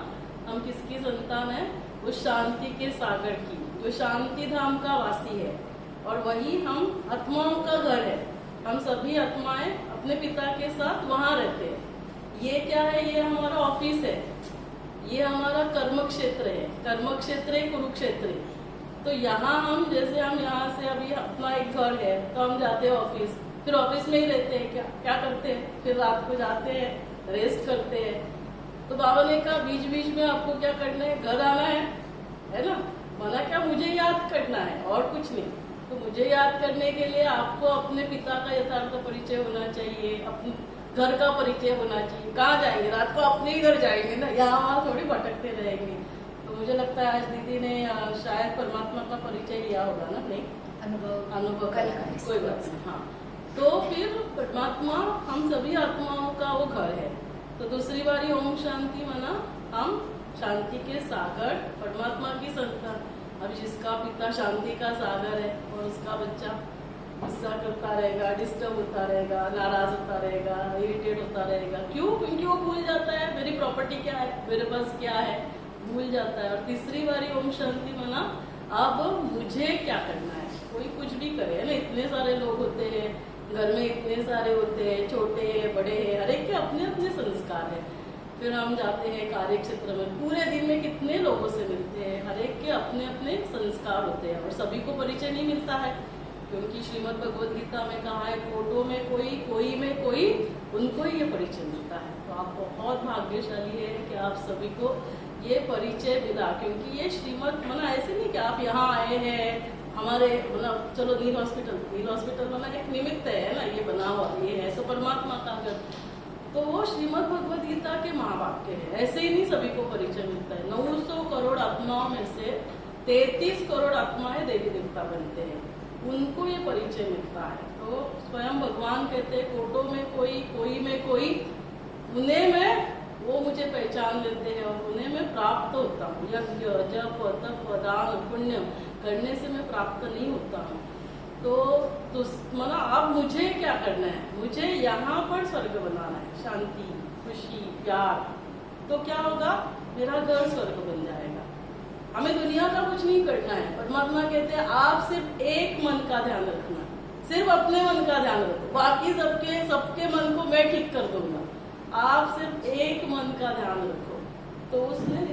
हम किसकी संतान है? उस शांति के सागर की, जो शांति धाम का वासी है, और वही हम आत्माओं का घर है। हम सभी आत्माएं अपने पिता के साथ वहां रहते हैं। ये क्या है? ये हमारा ऑफिस है, ये हमारा कर्म क्षेत्र है। कर्म क्षेत्र है कुरुक्षेत्र। तो यहाँ हम जैसे हम यहाँ से अभी अपना एक घर है तो हम जाते हैं ऑफिस, फिर ऑफिस में ही रहते हैं। क्या करते हैं? फिर रात को जाते हैं, रेस्ट करते हैं। तो बाबा ने कहा बीच बीच में आपको क्या करना है? घर आना है ना? माना क्या? मुझे याद करना है और कुछ नहीं। तो मुझे याद करने के लिए आपको अपने पिता का यथार्थ परिचय होना चाहिए, अपने घर का परिचय होना चाहिए। कहाँ जाएंगे रात को? अपने ही घर जाएंगे ना, यहाँ वहाँ थोड़ी भटकते रहेंगे। तो मुझे लगता है आज दीदी ने शायद परमात्मा का परिचय लिया होगा ना? नहीं, अनुभव कल कोई बात नहीं। हाँ, तो फिर परमात्मा हम सभी आत्माओं का वो घर है। तो दूसरी बारी ओम शांति मना, हम शांति के सागर परमात्मा की संतान। अब जिसका पिता शांति का सागर है और उसका बच्चा गुस्सा करता रहेगा, डिस्टर्ब होता रहेगा, नाराज होता रहेगा, इरिटेट होता रहेगा, क्यों? क्योंकि वो भूल जाता है मेरी प्रॉपर्टी क्या है, मेरे पास क्या है, भूल जाता है। और तीसरी बारी ओम शांति मना, अब मुझे क्या करना है। कोई कुछ भी करे ना, इतने सारे लोग होते हैं घर में, इतने सारे होते हैं, छोटे हैं बड़े हैं, हर एक के अपने अपने संस्कार है। फिर हम जाते हैं कार्य क्षेत्र में, पूरे दिन में कितने लोगों से मिलते हैं, हर एक के अपने अपने संस्कार होते हैं और सभी को परिचय नहीं मिलता है। क्योंकि श्रीमद् भगवद गीता में कहा है, कोटों में कोई में कोई, उनको ही ये परिचय मिलता है। तो आप बहुत भाग्यशाली है कि आप सभी को ये परिचय मिला। क्योंकि ये श्रीमद् मना ऐसे नहीं कि आप यहाँ आए हैं हमारे मतलब चलो नील हॉस्पिटल बना एक निमित्त है ना, ये बना हुआ ये है तो परमात्मा का घर। तो वो श्रीमद् भगवद गीता के महावाक्य है, ऐसे ही नहीं सभी को परिचय मिलता है। 900 करोड़ आत्माओं में से 33 करोड़ आत्माएं देवी देवता बनते हैं, उनको ये परिचय मिलता है। तो स्वयं भगवान कहते हैं, कोटों में कोई में कोई, उन्हें में वो मुझे पहचान लेते हैं और उन्हें मैं प्राप्त होता हूँ। यज्ञ जप तप दान पुण्य करने से मैं प्राप्त नहीं होता हूँ। तो मना अब मुझे क्या करना है, मुझे यहाँ पर स्वर्ग बनाना है, शांति खुशी प्यार। तो क्या होगा, मेरा घर स्वर्ग बन जाएगा। हमें दुनिया का कुछ नहीं करना है। परमात्मा कहते हैं आप सिर्फ एक मन का ध्यान रखना, सिर्फ अपने मन का ध्यान रखो, बाकी सबके मन को मैं ठीक कर दूंगा। आप सिर्फ एक मन का ध्यान रखो। तो उसने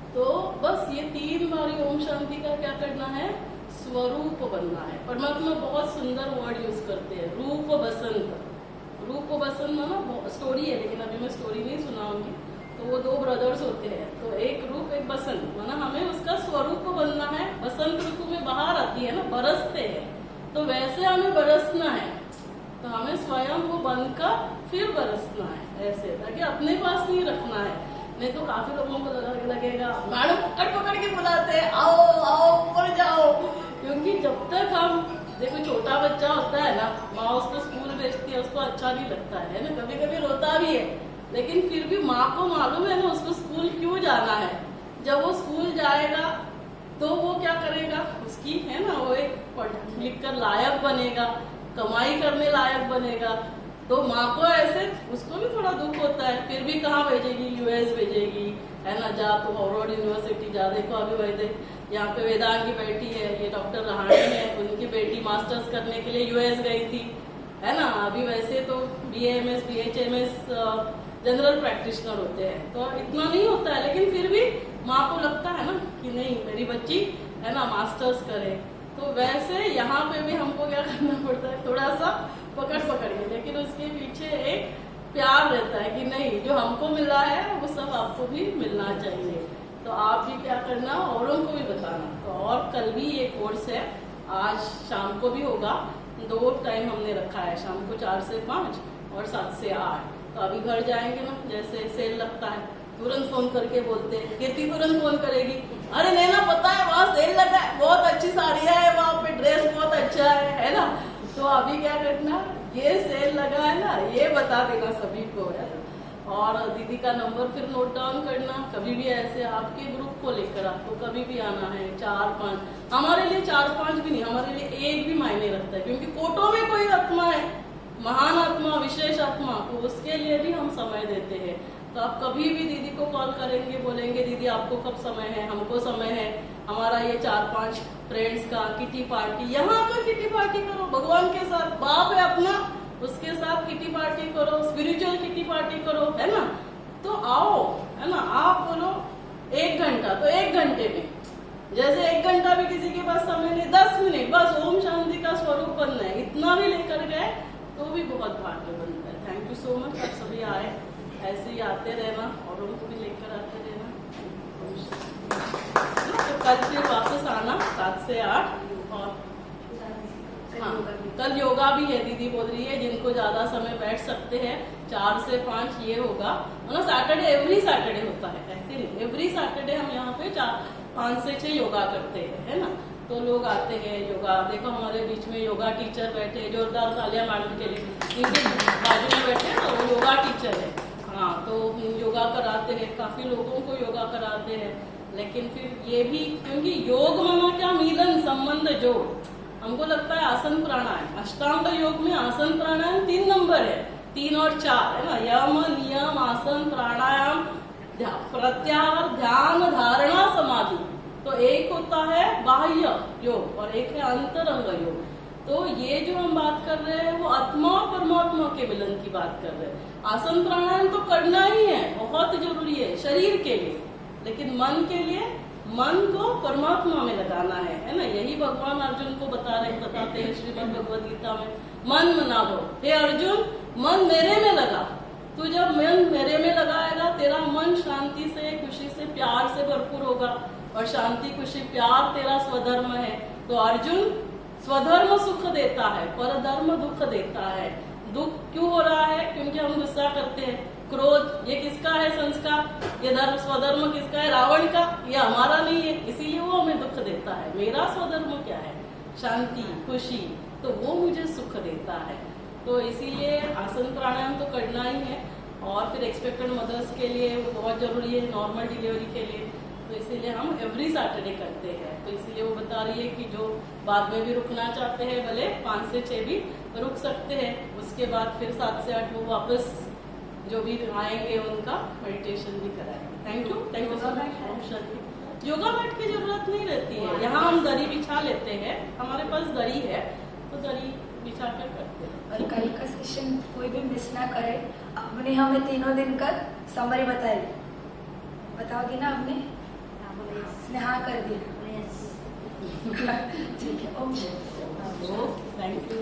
तो बस ये 3 बारी ओम शांति का क्या करना है, स्वरूप बनना है। परमात्मा बहुत सुंदर वर्ड यूज करते हैं, रूप बसंत। रूप बसंत ना स्टोरी है, लेकिन अभी मैं स्टोरी नहीं सुनाऊंगी। तो वो 2 ब्रदर्स होते हैं, तो एक रूप एक बसंत, माना हमें उसका स्वरूप बनना है। बसंत ऋतु में बाहर आती है ना, बरसते हैं, तो वैसे हमें बरसना है। तो हमें स्वयं वो बनकर फिर बरसना है ऐसे, ताकि अपने पास नहीं रखना है। नहीं तो काफी लोगों को लगेगा मैडम पकड़ के बुलाते हैं, आओ आओ ऊपर जाओ। क्योंकि जब तक हम देखो, छोटा बच्चा होता है ना, माँ उसको स्कूल भेजती है, उसको अच्छा नहीं लगता है ना, कभी कभी रोता भी है, लेकिन फिर भी माँ को मालूम है ना उसको स्कूल क्यों जाना है। जब वो स्कूल जाएगा तो वो क्या करेगा, उसकी है ना, वो एक पढ़ लिख कर लायक बनेगा, कमाई करने लायक बनेगा। तो माँ को ऐसे उसको भी थोड़ा दुख होता है, फिर भी कहाँ भेजेगी, यूएस भेजेगी, है ना, जा तो हार्वर्ड यूनिवर्सिटी जा। देखो अभी वैसे यहाँ पे वेदांत की बेटी है, ये डॉक्टर रहानी है, उनकी बेटी मास्टर्स करने के लिए यूएस गई थी, है ना। अभी वैसे तो BAMS BHMS जनरल प्रैक्टिशनर होते हैं, तो इतना नहीं होता है, लेकिन फिर भी माँ को लगता है ना कि नहीं मेरी बच्ची है ना मास्टर्स करे। तो वैसे यहाँ पे भी हमको क्या करना पड़ता है, थोड़ा सा पकड़ के, लेकिन उसके पीछे एक प्यार रहता है कि नहीं जो हमको मिला है वो सब आपको भी मिलना चाहिए। तो आप भी क्या करना, औरों को भी बताना। तो और कल भी ये कोर्स है, आज शाम को भी होगा। 2 टाइम हमने रखा है, शाम को 4 से 5 और 7 से 8। तो अभी घर जाएंगे ना, जैसे सेल लगता है तुरंत फोन करके बोलते हैं, कीर्ति तुरंत फोन करेगी, अरे नैना पता है वहाँ सेल लगा है, बहुत अच्छी साड़ियाँ है, वहाँ पे ड्रेस बहुत अच्छा है ना। तो अभी क्या करना, ये सेल लगा है ना, ये बता देना सभी को, है ना। और दीदी का नंबर फिर नोट डाउन करना। कभी भी ऐसे आपके ग्रुप को लेकर आपको कभी भी आना है, 4-5, हमारे लिए 4-5 भी नहीं, हमारे लिए 1 भी मायने रखता है। क्योंकि कोटों में कोई आत्मा है, महान आत्मा, विशेष आत्मा, तो उसके लिए भी हम समय देते हैं। तो आप कभी भी दीदी को कॉल करेंगे, बोलेंगे दीदी आपको कब समय है, हमको समय है, हमारा ये 4-5 फ्रेंड्स का किटी पार्टी, यहाँ पर किटी पार्टी करो, भगवान के साथ, बाप है अपना उसके साथ किटी पार्टी करो, स्पिरिचुअल किटी पार्टी करो, है ना। तो आओ, है ना, आप बोलो 1 घंटा, तो 1 घंटे में, जैसे 1 घंटा भी किसी के पास समय नहीं, 10 मिनट बस ओम शांति का स्वरूप बनना है, इतना भी लेकर गए तो भी बहुत भाग्य बनता है। थैंक यू सो मच, आप सभी आए, ऐसे ही आते रहना और उनको भी लेकर आते रहना। तो कल फिर वापस आना। 7 से 8 और हाँ, कल योगा भी है, दीदी बोल रही है जिनको ज्यादा समय बैठ सकते हैं 4 से 5 ये होगा। मतलब सैटरडे एवरी सैटरडे होता है, ऐसे नहीं, एवरी सैटरडे हम यहाँ पे 5 से 6 योगा करते हैं, है ना। तो लोग आते हैं योगा, देखो हमारे बीच में योगा टीचर बैठे हैं, जोरदार तालियां मैडम के लिए, इनके बाजू में बैठे हैं ना, वो योगा टीचर है। हाँ, तो योगा कराते हैं, काफी लोगों को योगा कराते हैं। लेकिन फिर ये भी, क्योंकि योग माना क्या, मिलन संबंध जोड़, हमको लगता है आसन प्राणायाम, अष्टांग योग में आसन प्राणायाम 3 नंबर है, 3 और 4 है ना, यम नियम आसन प्राणायाम प्रत्याहार ध्यान धारणा समाधि। तो एक होता है बाह्य योग और एक है अंतरंग योग। तो ये जो हम बात कर रहे हैं वो आत्मा और परमात्मा के मिलन की बात कर रहे हैं। आसन प्राणायाम तो करना ही है, बहुत जरूरी है शरीर के लिए, लेकिन मन के लिए मन को परमात्मा में लगाना है ना। यही भगवान अर्जुन को बताते हैं श्रीमद् भगवद गीता में, मन मना लो, हे अर्जुन मन मेरे में लगा। तू जब मन मेरे में लगाएगा, तेरा मन शांति से, खुशी से, प्यार से भरपूर होगा, और शांति खुशी प्यार तेरा स्वधर्म है। तो अर्जुन स्वधर्म सुख देता है, परधर्म दुख देता है। दुख क्यों हो रहा है? क्योंकि हम गुस्सा करते हैं, क्रोध, ये किसका है संस्कार, ये धर्म स्वधर्म किसका है, रावण का, ये हमारा नहीं है, इसीलिए वो हमें दुख देता है। मेरा स्वधर्म क्या है? शांति खुशी, तो वो मुझे सुख देता है। तो इसीलिए आसन प्राणायाम तो करना ही है। और फिर एक्सपेक्टेड मदर्स के लिए वो बहुत जरूरी है, नॉर्मल डिलीवरी के लिए, तो इसीलिए हम एवरी सैटरडे करते हैं। तो इसीलिए वो बता रही है कि जो बाद में भी रुकना चाहते हैं भले 5 से 6 भी रुक सकते हैं, उसके बाद फिर 7 से 8 वो वापस जो भी आएंगे उनका मेडिटेशन भी कराएंगे। Thank you so much. Yoga mat की जरूरत नहीं रहती है, यहाँ हम दरी बिछा लेते हैं, हमारे पास दरी है तो दरी बिछा कर करते हैं। और कल का सेशन कोई भी मिस ना करे। आपने हमें 3 दिन का समरी बताई, बताओगी ना? आपने हाँ कर दिया, ठीक है। Okay, thank you.